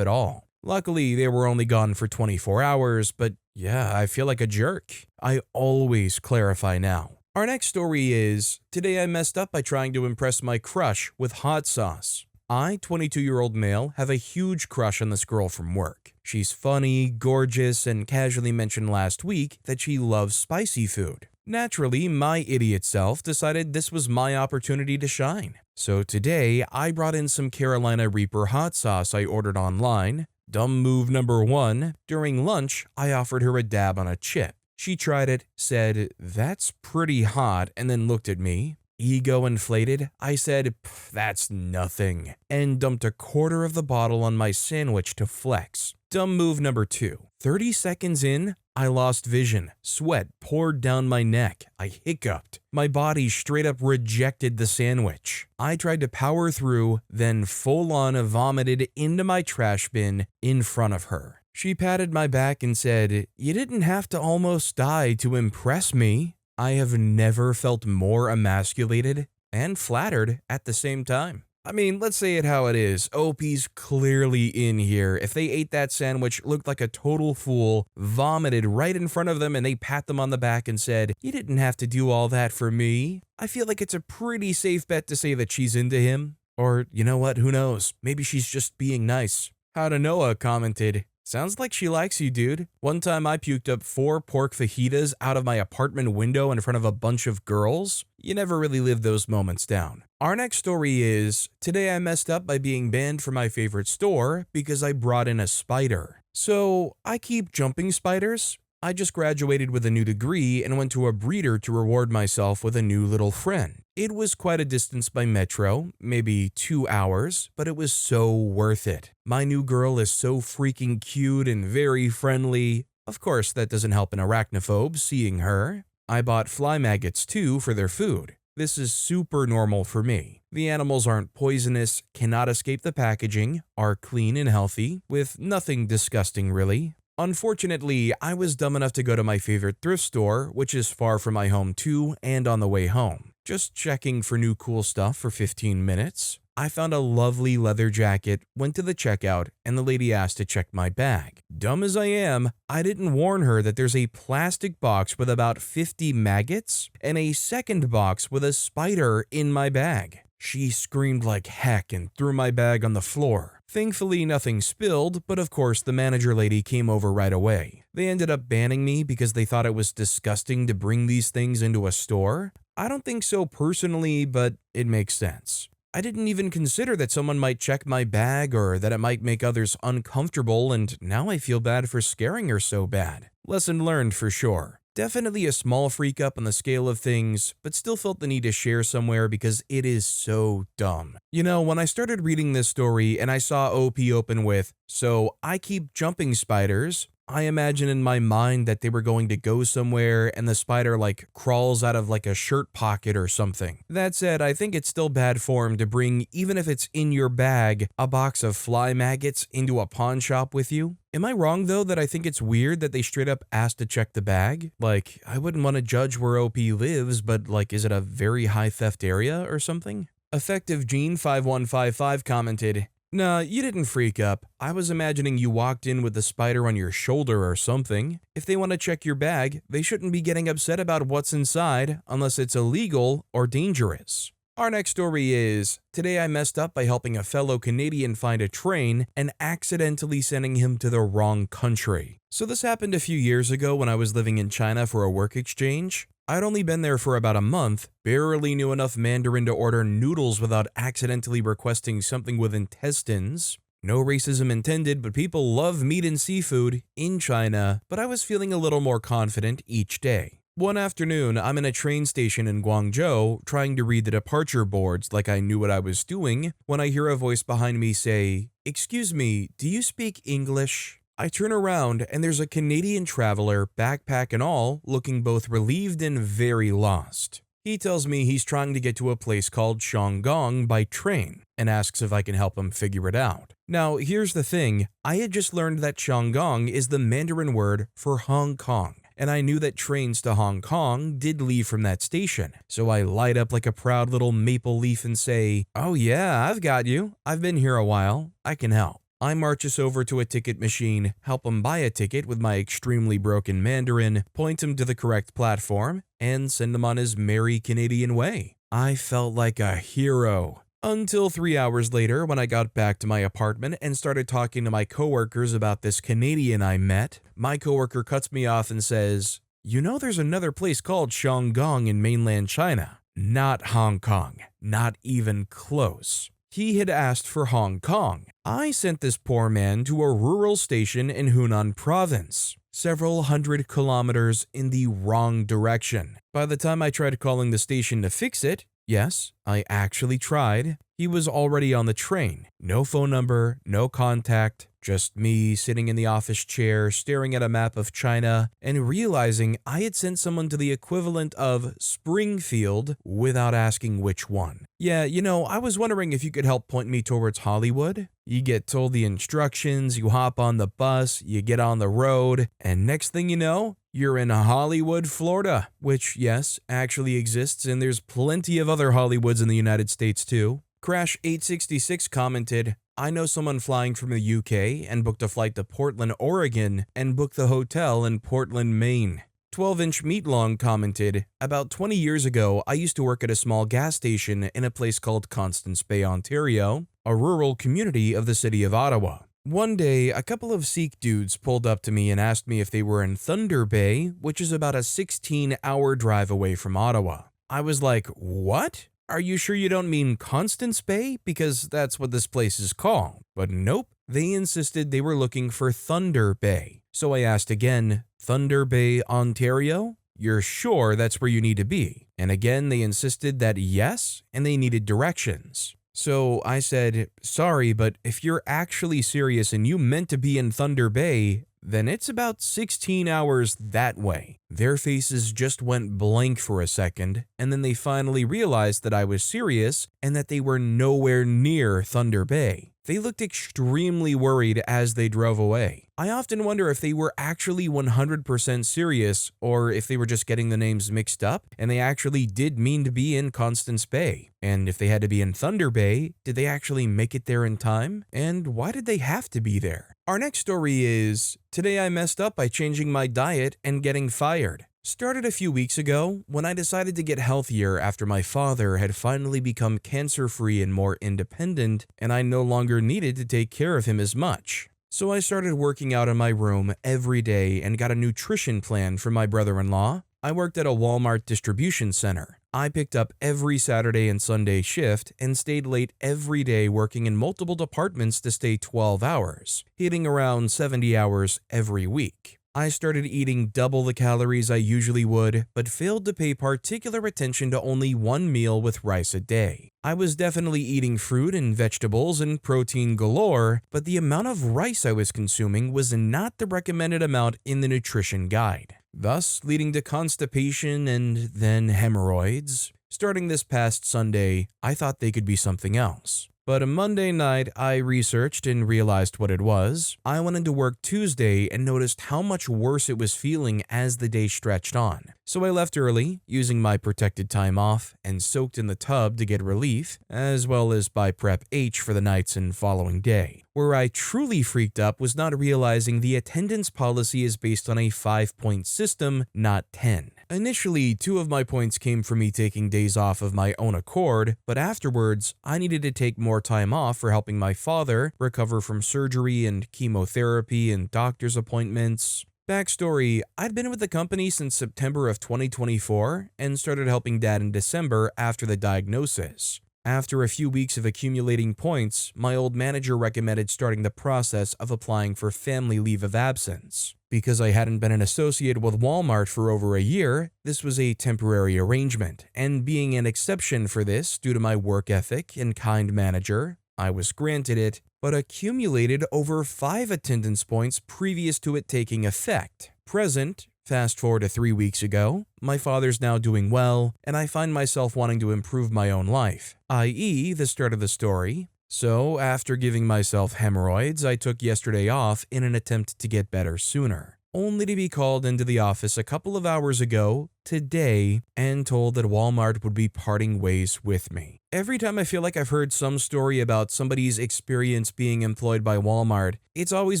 at all. Luckily, they were only gone for 24 hours, but yeah, I feel like a jerk. I always clarify now. Our next story is, today I messed up by trying to impress my crush with hot sauce. I, 22-year-old male, have a huge crush on this girl from work. She's funny, gorgeous, and casually mentioned last week that she loves spicy food. Naturally, my idiot self decided this was my opportunity to shine. So today, I brought in some Carolina Reaper hot sauce I ordered online. Dumb move number 1, during lunch, I offered her a dab on a chip. She tried it, said, "That's pretty hot," and then looked at me. Ego inflated, I said, "That's nothing," and dumped a quarter of the bottle on my sandwich to flex. Dumb move number 2. 30 seconds in, I lost vision. Sweat poured down my neck. I hiccuped. My body straight up rejected the sandwich. I tried to power through, then full-on vomited into my trash bin in front of her. She patted my back and said, "You didn't have to almost die to impress me." I have never felt more emasculated and flattered at the same time. I mean, let's say it how it is. OP's clearly in here. If they ate that sandwich, looked like a total fool, vomited right in front of them, and they pat them on the back and said, "You didn't have to do all that for me," I feel like it's a pretty safe bet to say that she's into him. Or, you know what, who knows? Maybe she's just being nice. How to Noah commented, "Sounds like she likes you, dude. One time I puked up 4 pork fajitas out of my apartment window in front of a bunch of girls. You never really live those moments down." Our next story is, today I messed up by being banned from my favorite store because I brought in a spider. So I keep jumping spiders. I just graduated with a new degree and went to a breeder to reward myself with a new little friend. It was quite a distance by metro, maybe 2 hours, but it was so worth it. My new girl is so freaking cute and very friendly. Of course, that doesn't help an arachnophobe seeing her. I bought fly maggots too for their food. This is super normal for me. The animals aren't poisonous, cannot escape the packaging, are clean and healthy, with nothing disgusting really. Unfortunately, I was dumb enough to go to my favorite thrift store, which is far from my home too, and on the way home. Just checking for new cool stuff for 15 minutes. I found a lovely leather jacket, went to the checkout, and the lady asked to check my bag. Dumb as I am, I didn't warn her that there's a plastic box with about 50 maggots and a second box with a spider in my bag. She screamed like heck and threw my bag on the floor. Thankfully, nothing spilled, but of course the manager lady came over right away. They ended up banning me because they thought it was disgusting to bring these things into a store. I don't think so personally, but it makes sense. I didn't even consider that someone might check my bag or that it might make others uncomfortable, and now I feel bad for scaring her so bad. Lesson learned for sure. Definitely a small freak up on the scale of things, but still felt the need to share somewhere because it is so dumb. You know, when I started reading this story and I saw OP open with, "So I keep jumping spiders," I imagine in my mind that they were going to go somewhere and the spider crawls out of a shirt pocket or something. That said, I think it's still bad form to bring, even if it's in your bag, a box of fly maggots into a pawn shop with you. Am I wrong though that I think it's weird that they straight up asked to check the bag? I wouldn't want to judge where OP lives, but is it a very high theft area or something? Effective Gene 5155 commented, "Nah, you didn't freak up. I was imagining you walked in with the spider on your shoulder or something. If they want to check your bag, they shouldn't be getting upset about what's inside unless it's illegal or dangerous." Our next story is, today I messed up by helping a fellow Canadian find a train and accidentally sending him to the wrong country. So this happened a few years ago when I was living in China for a work exchange. I'd only been there for about a month, barely knew enough Mandarin to order noodles without accidentally requesting something with intestines. No racism intended, but people love meat and seafood in China, but I was feeling a little more confident each day. One afternoon, I'm in a train station in Guangzhou trying to read the departure boards like I knew what I was doing when I hear a voice behind me say, "Excuse me, do you speak English?" I turn around and there's a Canadian traveler, backpack and all, looking both relieved and very lost. He tells me he's trying to get to a place called Shanggong by train and asks if I can help him figure it out. Now, here's the thing. I had just learned that Shanggong is the Mandarin word for Hong Kong, and I knew that trains to Hong Kong did leave from that station. So I light up like a proud little maple leaf and say, "Oh yeah, I've got you. I've been here a while. I can help." I march us over to a ticket machine, help him buy a ticket with my extremely broken Mandarin, point him to the correct platform, and send him on his merry Canadian way. I felt like a hero. Until 3 hours later when I got back to my apartment and started talking to my coworkers about this Canadian I met, my coworker cuts me off and says, "You know there's another place called Shanggong in mainland China. Not Hong Kong. Not even close." He had asked for Hong Kong. I sent this poor man to a rural station in Hunan province, several hundred kilometers in the wrong direction. By the time I tried calling the station to fix it, yes, I actually tried, he was already on the train. No phone number, no contact, just me sitting in the office chair staring at a map of China and realizing I had sent someone to the equivalent of Springfield without asking which one. Yeah, I was wondering if you could help point me towards Hollywood. You get told the instructions, you hop on the bus, you get on the road, and next thing you know, you're in Hollywood, Florida, which, yes, actually exists, and there's plenty of other Hollywoods in the United States too. Crash866 commented, "I know someone flying from the UK and booked a flight to Portland, Oregon, and booked the hotel in Portland, Maine." 12-inch Meatlong commented, "About 20 years ago, I used to work at a small gas station in a place called Constance Bay, Ontario, a rural community of the city of Ottawa. One day, a couple of Sikh dudes pulled up to me and asked me if they were in Thunder Bay, which is about a 16-hour drive away from Ottawa. I was like, what? Are you sure you don't mean Constance Bay? Because that's what this place is called. But nope, They insisted they were looking for Thunder Bay. So I asked again, Thunder Bay, Ontario? You're sure that's where you need to be? And again, they insisted that yes, and they needed directions. So I said, sorry, but if you're actually serious and you meant to be in Thunder Bay, then it's about 16 hours that way. Their faces just went blank for a second, and then they finally realized that I was serious and that they were nowhere near Thunder Bay. They looked extremely worried as they drove away. I often wonder if they were actually 100% serious or if they were just getting the names mixed up and they actually did mean to be in Constance Bay. And if they had to be in Thunder Bay, did they actually make it there in time? And why did they have to be there? Our next story is, today I messed up by changing my diet and getting fired. Started a few weeks ago when I decided to get healthier after my father had finally become cancer-free and more independent, and I no longer needed to take care of him as much. So I started working out in my room every day and got a nutrition plan from my brother-in-law. I worked at a Walmart distribution center. I picked up every Saturday and Sunday shift and stayed late every day working in multiple departments to stay 12 hours, hitting around 70 hours every week. I started eating double the calories I usually would, but failed to pay particular attention to only one meal with rice a day. I was definitely eating fruit and vegetables and protein galore, but the amount of rice I was consuming was not the recommended amount in the nutrition guide, thus leading to constipation and then hemorrhoids. Starting this past Sunday, I thought they could be something else. But on Monday night, I researched and realized what it was. I went into work Tuesday and noticed how much worse it was feeling as the day stretched on. So I left early, using my protected time off, and soaked in the tub to get relief, as well as buy Prep H for the nights and following day. Where I truly freaked up was not realizing the attendance policy is based on a 5-point system, not 10. Initially, 2 of my points came from me taking days off of my own accord, but afterwards, I needed to take more time off for helping my father recover from surgery and chemotherapy and doctor's appointments. Backstory, I'd been with the company since September of 2024 and started helping Dad in December after the diagnosis. After a few weeks of accumulating points, my old manager recommended starting the process of applying for family leave of absence. Because I hadn't been an associate with Walmart for over a year, this was a temporary arrangement, and being an exception for this due to my work ethic and kind manager, I was granted it, but accumulated over 5 attendance points previous to it taking effect. Present, fast forward to 3 weeks ago, my father's now doing well, and I find myself wanting to improve my own life, i.e. the start of the story. So, after giving myself hemorrhoids, I took yesterday off in an attempt to get better sooner, only to be called into the office a couple of hours ago, today, and told that Walmart would be parting ways with me. Every time I feel like I've heard some story about somebody's experience being employed by Walmart, it's always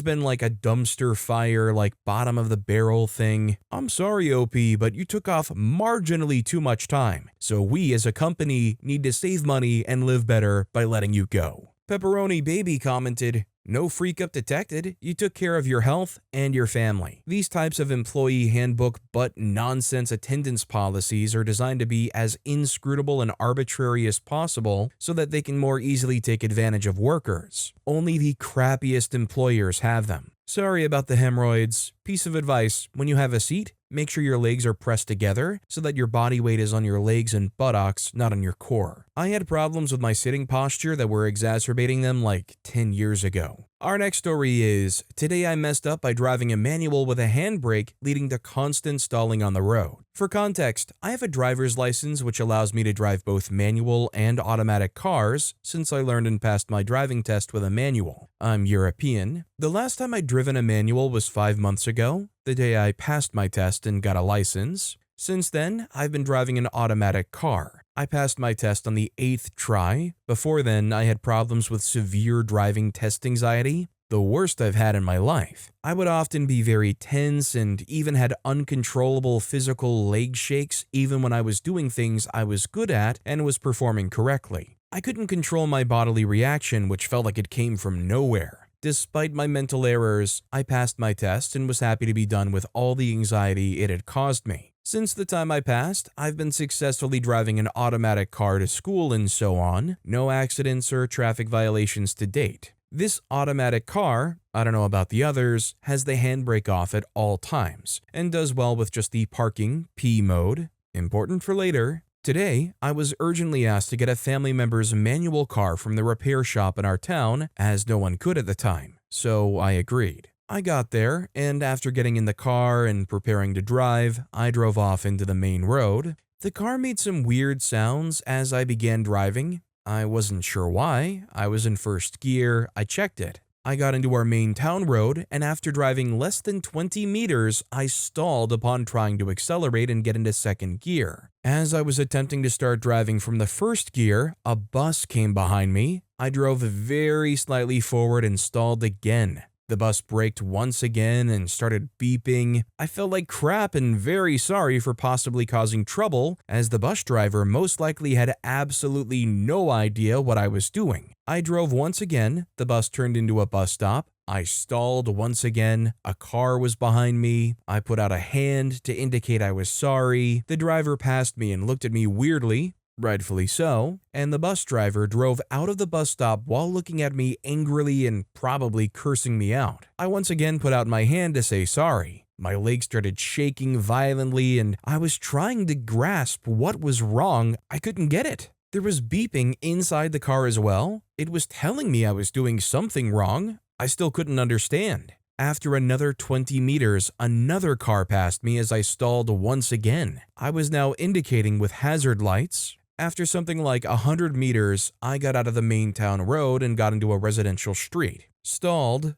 been like a dumpster fire, like bottom of the barrel thing. I'm sorry, OP, but you took off marginally too much time, so we as a company need to save money and live better by letting you go. Pepperoni Baby commented, "No freak up detected, you took care of your health and your family." These types of employee handbook but nonsense attendance policies are designed to be as inscrutable and arbitrary as possible so that they can more easily take advantage of workers. Only the crappiest employers have them. Sorry about the hemorrhoids. Piece of advice, when you have a seat, make sure your legs are pressed together so that your body weight is on your legs and buttocks, not on your core. I had problems with my sitting posture that were exacerbating them like 10 years ago. Our next story is, today I messed up by driving a manual with a handbrake leading to constant stalling on the road. For context, I have a driver's license which allows me to drive both manual and automatic cars since I learned and passed my driving test with a manual. I'm European. The last time I'd driven a manual was 5 months ago, the day I passed my test and got a license. Since then, I've been driving an automatic car. I passed my test on the 8th try. Before then, I had problems with severe driving test anxiety, the worst I've had in my life. I would often be very tense and even had uncontrollable physical leg shakes even when I was doing things I was good at and was performing correctly. I couldn't control my bodily reaction, which felt like it came from nowhere. Despite my mental errors, I passed my test and was happy to be done with all the anxiety it had caused me. Since the time I passed, I've been successfully driving an automatic car to school and so on, no accidents or traffic violations to date. This automatic car, I don't know about the others, has the handbrake off at all times and does well with just the parking P mode. Important for later. Today, I was urgently asked to get a family member's manual car from the repair shop in our town as no one could at the time, so I agreed. I got there, and after getting in the car and preparing to drive, I drove off into the main road. The car made some weird sounds as I began driving. I wasn't sure why. I was in first gear. I checked it. I got into our main town road, and after driving less than 20 meters, I stalled upon trying to accelerate and get into second gear. As I was attempting to start driving from the first gear, a bus came behind me. I drove very slightly forward and stalled again. The bus braked once again and started beeping. I felt like crap and very sorry for possibly causing trouble, as the bus driver most likely had absolutely no idea what I was doing. I drove once again. The bus turned into a bus stop. I stalled once again. A car was behind me. I put out a hand to indicate I was sorry. The driver passed me and looked at me weirdly. Rightfully so, and the bus driver drove out of the bus stop while looking at me angrily and probably cursing me out. I once again put out my hand to say sorry. My legs started shaking violently and I was trying to grasp what was wrong. I couldn't get it. There was beeping inside the car as well. It was telling me I was doing something wrong. I still couldn't understand. After another 20 meters, another car passed me as I stalled once again. I was now indicating with hazard lights. After something like 100 meters, I got out of the main town road and got into a residential street. Stalled,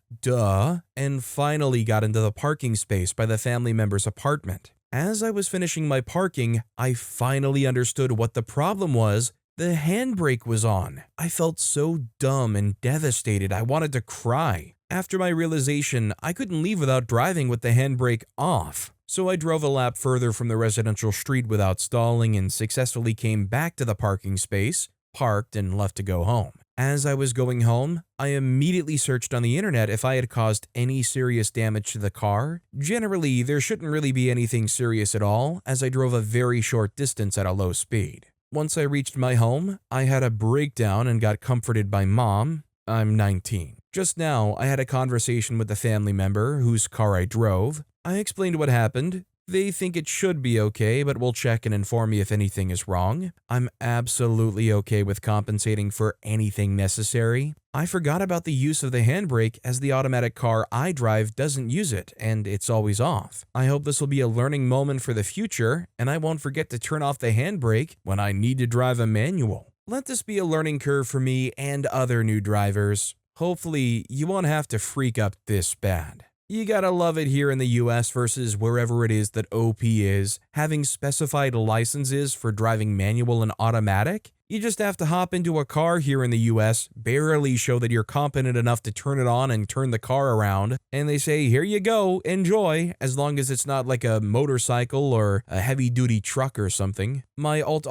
and finally got into the parking space by the family member's apartment. As I was finishing my parking, I finally understood what the problem was. The handbrake was on. I felt so dumb and devastated I wanted to cry. After my realization, I couldn't leave without driving with the handbrake off. So I drove a lap further from the residential street without stalling and successfully came back to the parking space, parked, and left to go home. As I was going home, I immediately searched on the internet if I had caused any serious damage to the car. Generally, there shouldn't really be anything serious at all, as I drove a very short distance at a low speed. Once I reached my home, I had a breakdown and got comforted by Mom. I'm 19. Just now, I had a conversation with a family member whose car I drove. I explained what happened. They think it should be okay, but will check and inform me if anything is wrong. I'm absolutely okay with compensating for anything necessary. I forgot about the use of the handbrake as the automatic car I drive doesn't use it, and it's always off. I hope this will be a learning moment for the future, and I won't forget to turn off the handbrake when I need to drive a manual. Let this be a learning curve for me and other new drivers. Hopefully, you won't have to freak up this bad. You gotta love it here in the US versus wherever it is that OP is, having specified licenses for driving manual and automatic. You just have to hop into a car here in the US, barely show that you're competent enough to turn it on and turn the car around, and they say, here you go, enjoy, as long as it's not like a motorcycle or a heavy-duty truck or something. My alt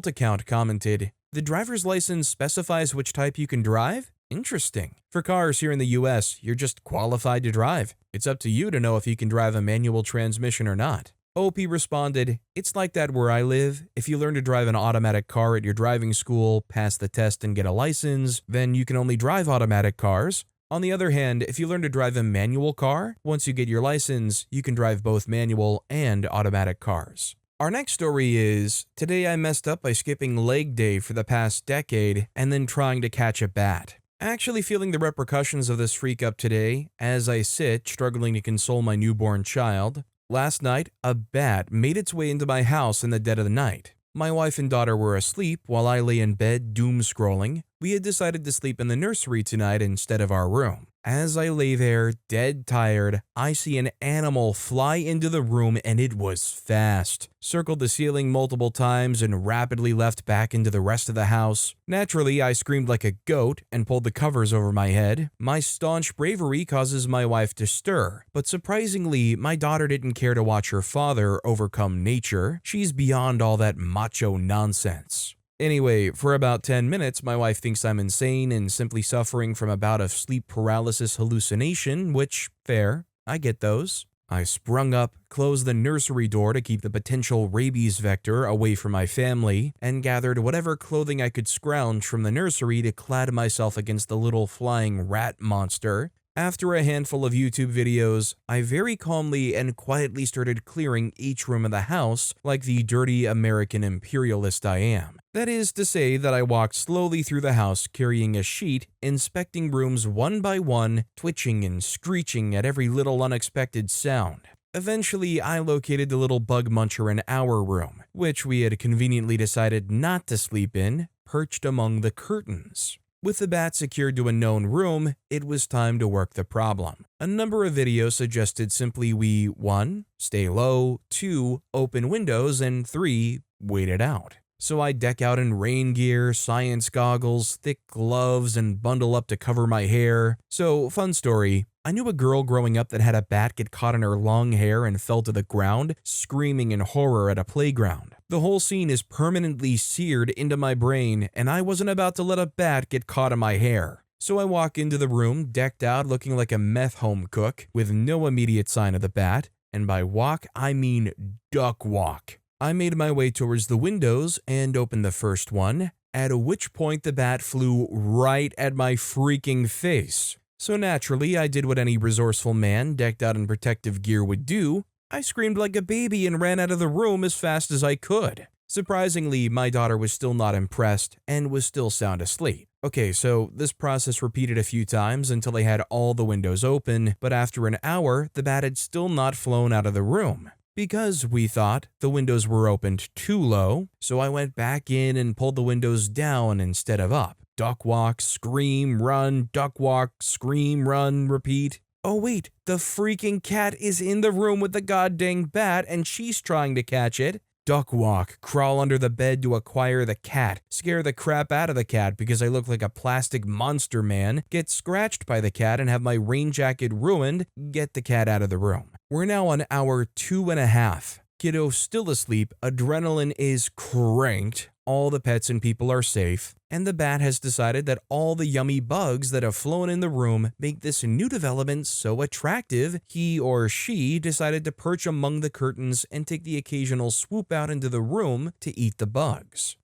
account commented, the driver's license specifies which type you can drive? Interesting. For cars here in the US, you're just qualified to drive. It's up to you to know if you can drive a manual transmission or not. OP responded, it's like that where I live. If you learn to drive an automatic car at your driving school, pass the test and get a license, then you can only drive automatic cars. On the other hand, if you learn to drive a manual car, once you get your license, you can drive both manual and automatic cars. Our next story is, today I messed up by skipping leg day for the past decade and then trying to catch a bat. Actually feeling the repercussions of this freak up today as I sit struggling to console my newborn child. Last night, a bat made its way into my house in the dead of the night. My wife and daughter were asleep while I lay in bed doom scrolling. We had decided to sleep in the nursery tonight instead of our room. As I lay there, dead tired, I see an animal fly into the room and it was fast. Circled the ceiling multiple times and rapidly left back into the rest of the house. Naturally, I screamed like a goat and pulled the covers over my head. My staunch bravery causes my wife to stir, but surprisingly, my daughter didn't care to watch her father overcome nature. She's beyond all that macho nonsense. Anyway, for about 10 minutes, my wife thinks I'm insane and simply suffering from a bout of sleep paralysis hallucination, which, fair, I get those. I sprung up, closed the nursery door to keep the potential rabies vector away from my family, and gathered whatever clothing I could scrounge from the nursery to clad myself against the little flying rat monster. After a handful of YouTube videos, I very calmly and quietly started clearing each room of the house like the dirty American imperialist I am. That is to say that I walked slowly through the house carrying a sheet, inspecting rooms one by one, twitching and screeching at every little unexpected sound. Eventually, I located the little bug muncher in our room, which we had conveniently decided not to sleep in, perched among the curtains. With the bat secured to a known room, it was time to work the problem. A number of videos suggested simply we 1. Stay low, 2. Open windows, and 3. Wait it out. So I deck out in rain gear, science goggles, thick gloves, and bundle up to cover my hair. So, fun story. I knew a girl growing up that had a bat get caught in her long hair and fell to the ground, screaming in horror at a playground. The whole scene is permanently seared into my brain, and I wasn't about to let a bat get caught in my hair. So I walk into the room, decked out looking like a meth home cook, with no immediate sign of the bat, and by walk I mean duck walk. I made my way towards the windows and opened the first one, at which point the bat flew right at my freaking face. So naturally, I did what any resourceful man decked out in protective gear would do. I screamed like a baby and ran out of the room as fast as I could. Surprisingly, my daughter was still not impressed and was still sound asleep. Okay, so this process repeated a few times until I had all the windows open, but after an hour, the bat had still not flown out of the room. Because, we thought, the windows were opened too low, so I went back in and pulled the windows down instead of up. Duck walk, scream, run, duck walk, scream, run, repeat. Oh wait, the freaking cat is in the room with the goddamn bat and she's trying to catch it. Duck walk, crawl under the bed to acquire the cat, scare the crap out of the cat because I look like a plastic monster man, get scratched by the cat and have my rain jacket ruined, get the cat out of the room. We're now on hour 2.5. Kiddo still asleep, adrenaline is cranked, all the pets and people are safe, and the bat has decided that all the yummy bugs that have flown in the room make this new development so attractive, he or she decided to perch among the curtains and take the occasional swoop out into the room to eat the bugs.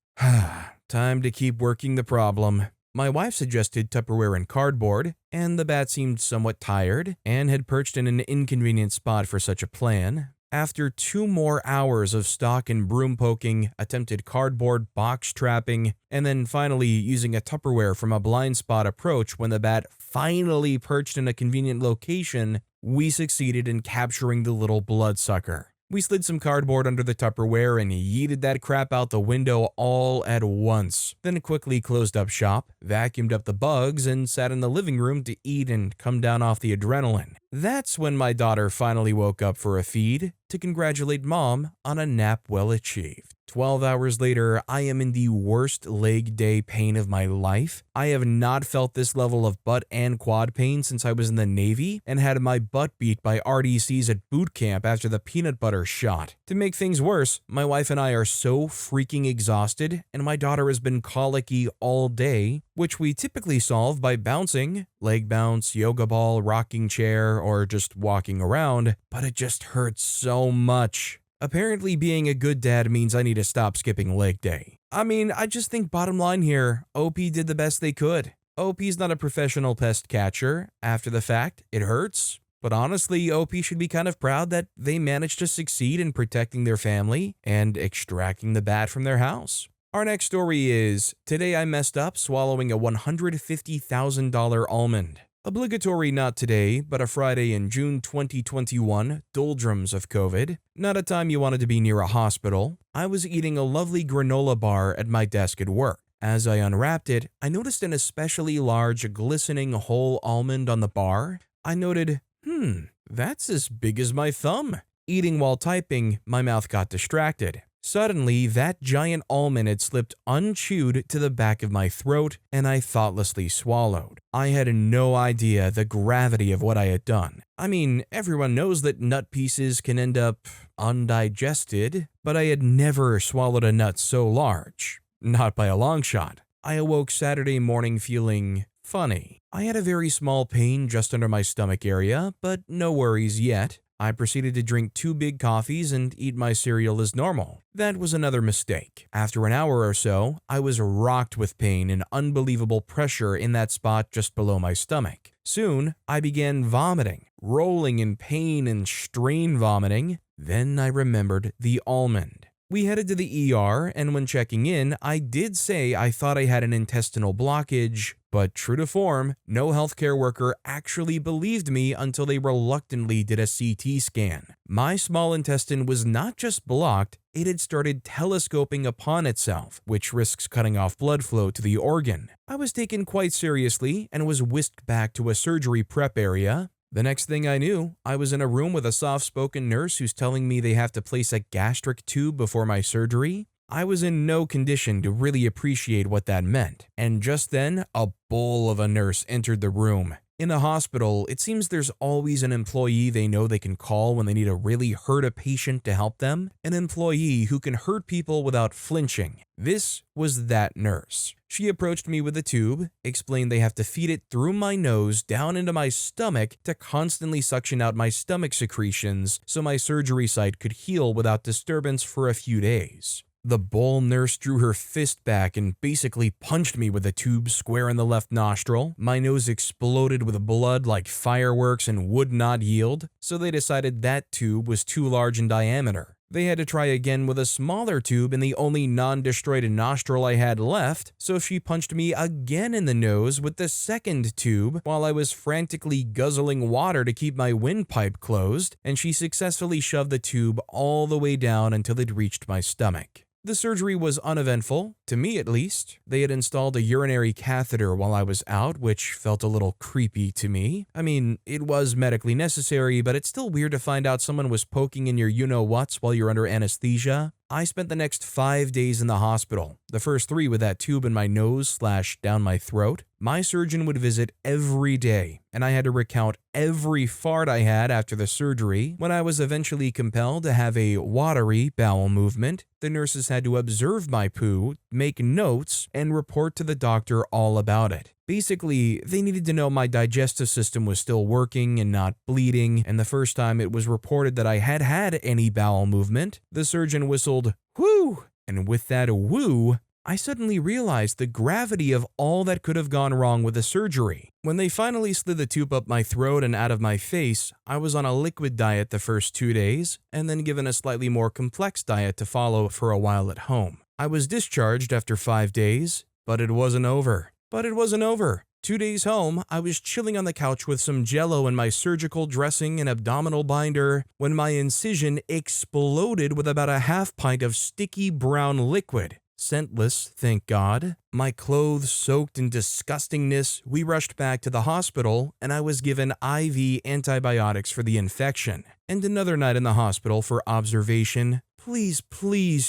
Time to keep working the problem. My wife suggested Tupperware and cardboard, and the bat seemed somewhat tired and had perched in an inconvenient spot for such a plan. After 2 more hours of stock and broom poking, attempted cardboard box trapping, and then finally using a Tupperware from a blind spot approach when the bat finally perched in a convenient location, we succeeded in capturing the little bloodsucker. We slid some cardboard under the Tupperware and yeeted that crap out the window all at once. Then quickly closed up shop, vacuumed up the bugs, and sat in the living room to eat and come down off the adrenaline. That's when my daughter finally woke up for a feed to congratulate mom on a nap well achieved. 12 hours later, I am in the worst leg day pain of my life. I have not felt this level of butt and quad pain since I was in the Navy and had my butt beat by RDCs at boot camp after the peanut butter shot. To make things worse, my wife and I are so freaking exhausted, and my daughter has been colicky all day, which we typically solve by bouncing, leg bounce, yoga ball, rocking chair, or just walking around, but it just hurts so much. Apparently being a good dad means I need to stop skipping leg day. I mean, I just think bottom line here, OP did the best they could. OP's not a professional pest catcher. After the fact, it hurts. But honestly, OP should be kind of proud that they managed to succeed in protecting their family and extracting the bat from their house. Our next story is, today I messed up swallowing a $150,000 almond. Obligatory not today, but a Friday in June 2021, doldrums of COVID. Not a time you wanted to be near a hospital. I was eating a lovely granola bar at my desk at work. As I unwrapped it, I noticed an especially large, glistening whole almond on the bar. I noted, that's as big as my thumb. Eating while typing, my mouth got distracted. Suddenly, that giant almond had slipped unchewed to the back of my throat, and I thoughtlessly swallowed. I had no idea the gravity of what I had done. I mean, everyone knows that nut pieces can end up undigested, but I had never swallowed a nut so large. Not by a long shot. I awoke Saturday morning feeling funny. I had a very small pain just under my stomach area, but no worries yet. I proceeded to drink 2 big coffees and eat my cereal as normal. That was another mistake. After an hour or so, I was rocked with pain and unbelievable pressure in that spot just below my stomach. Soon, I began vomiting, rolling in pain and strain vomiting. Then I remembered the almond. We headed to the ER, and when checking in, I did say I thought I had an intestinal blockage, but true to form, no healthcare worker actually believed me until they reluctantly did a CT scan. My small intestine was not just blocked, it had started telescoping upon itself, which risks cutting off blood flow to the organ. I was taken quite seriously and was whisked back to a surgery prep area. The next thing I knew, I was in a room with a soft-spoken nurse who's telling me they have to place a gastric tube before my surgery. I was in no condition to really appreciate what that meant, and just then, a bull of a nurse entered the room. In a hospital, it seems there's always an employee they know they can call when they need to really hurt a patient to help them, an employee who can hurt people without flinching. This was that nurse. She approached me with a tube, explained they have to feed it through my nose down into my stomach to constantly suction out my stomach secretions so my surgery site could heal without disturbance for a few days. The bull nurse drew her fist back and basically punched me with a tube square in the left nostril. My nose exploded with blood like fireworks and would not yield, so they decided that tube was too large in diameter. They had to try again with a smaller tube in the only non-destroyed nostril I had left, so she punched me again in the nose with the second tube while I was frantically guzzling water to keep my windpipe closed, and she successfully shoved the tube all the way down until it reached my stomach. The surgery was uneventful, to me at least. They had installed a urinary catheter while I was out, which felt a little creepy to me. I mean, it was medically necessary, but it's still weird to find out someone was poking in your you-know-whats while you're under anesthesia. I spent the next 5 days in the hospital, the first 3 with that tube in my nose/down my throat. My surgeon would visit every day, and I had to recount every fart I had after the surgery. When I was eventually compelled to have a watery bowel movement, the nurses had to observe my poo, make notes, and report to the doctor all about it. Basically, they needed to know my digestive system was still working and not bleeding, and the first time it was reported that I had had any bowel movement, the surgeon whistled, "Whoo!" And with that whoo, I suddenly realized the gravity of all that could have gone wrong with the surgery. When they finally slid the tube up my throat and out of my face, I was on a liquid diet the first 2 days, and then given a slightly more complex diet to follow for a while at home. I was discharged after 5 days, but it wasn't over. 2 days home, I was chilling on the couch with some Jell-O in my surgical dressing and abdominal binder when my incision exploded with about a half pint of sticky brown liquid. Scentless, thank God. My clothes soaked in disgustingness, we rushed back to the hospital, and I was given IV antibiotics for the infection. And another night in the hospital for observation. Please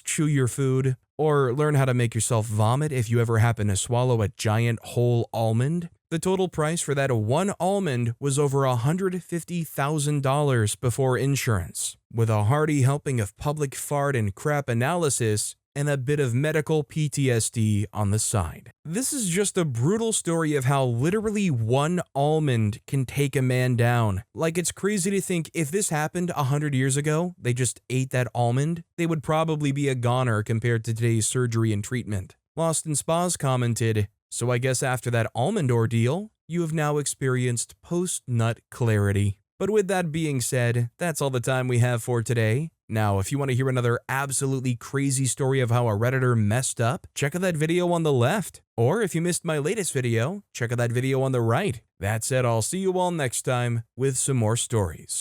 chew your food. Or learn how to make yourself vomit if you ever happen to swallow a giant whole almond. The total price for that one almond was over $150,000 before insurance. With a hearty helping of public fart and crap analysis, and a bit of medical PTSD on the side. This is just a brutal story of how literally one almond can take a man down. Like, it's crazy to think if this happened 100 years ago, they just ate that almond, they would probably be a goner compared to today's surgery and treatment. Lost in Spas commented, "So I guess after that almond ordeal, you have now experienced post-nut clarity." But with that being said, that's all the time we have for today. Now, if you want to hear another absolutely crazy story of how a Redditor messed up, check out that video on the left. Or if you missed my latest video, check out that video on the right. That said, I'll see you all next time with some more stories.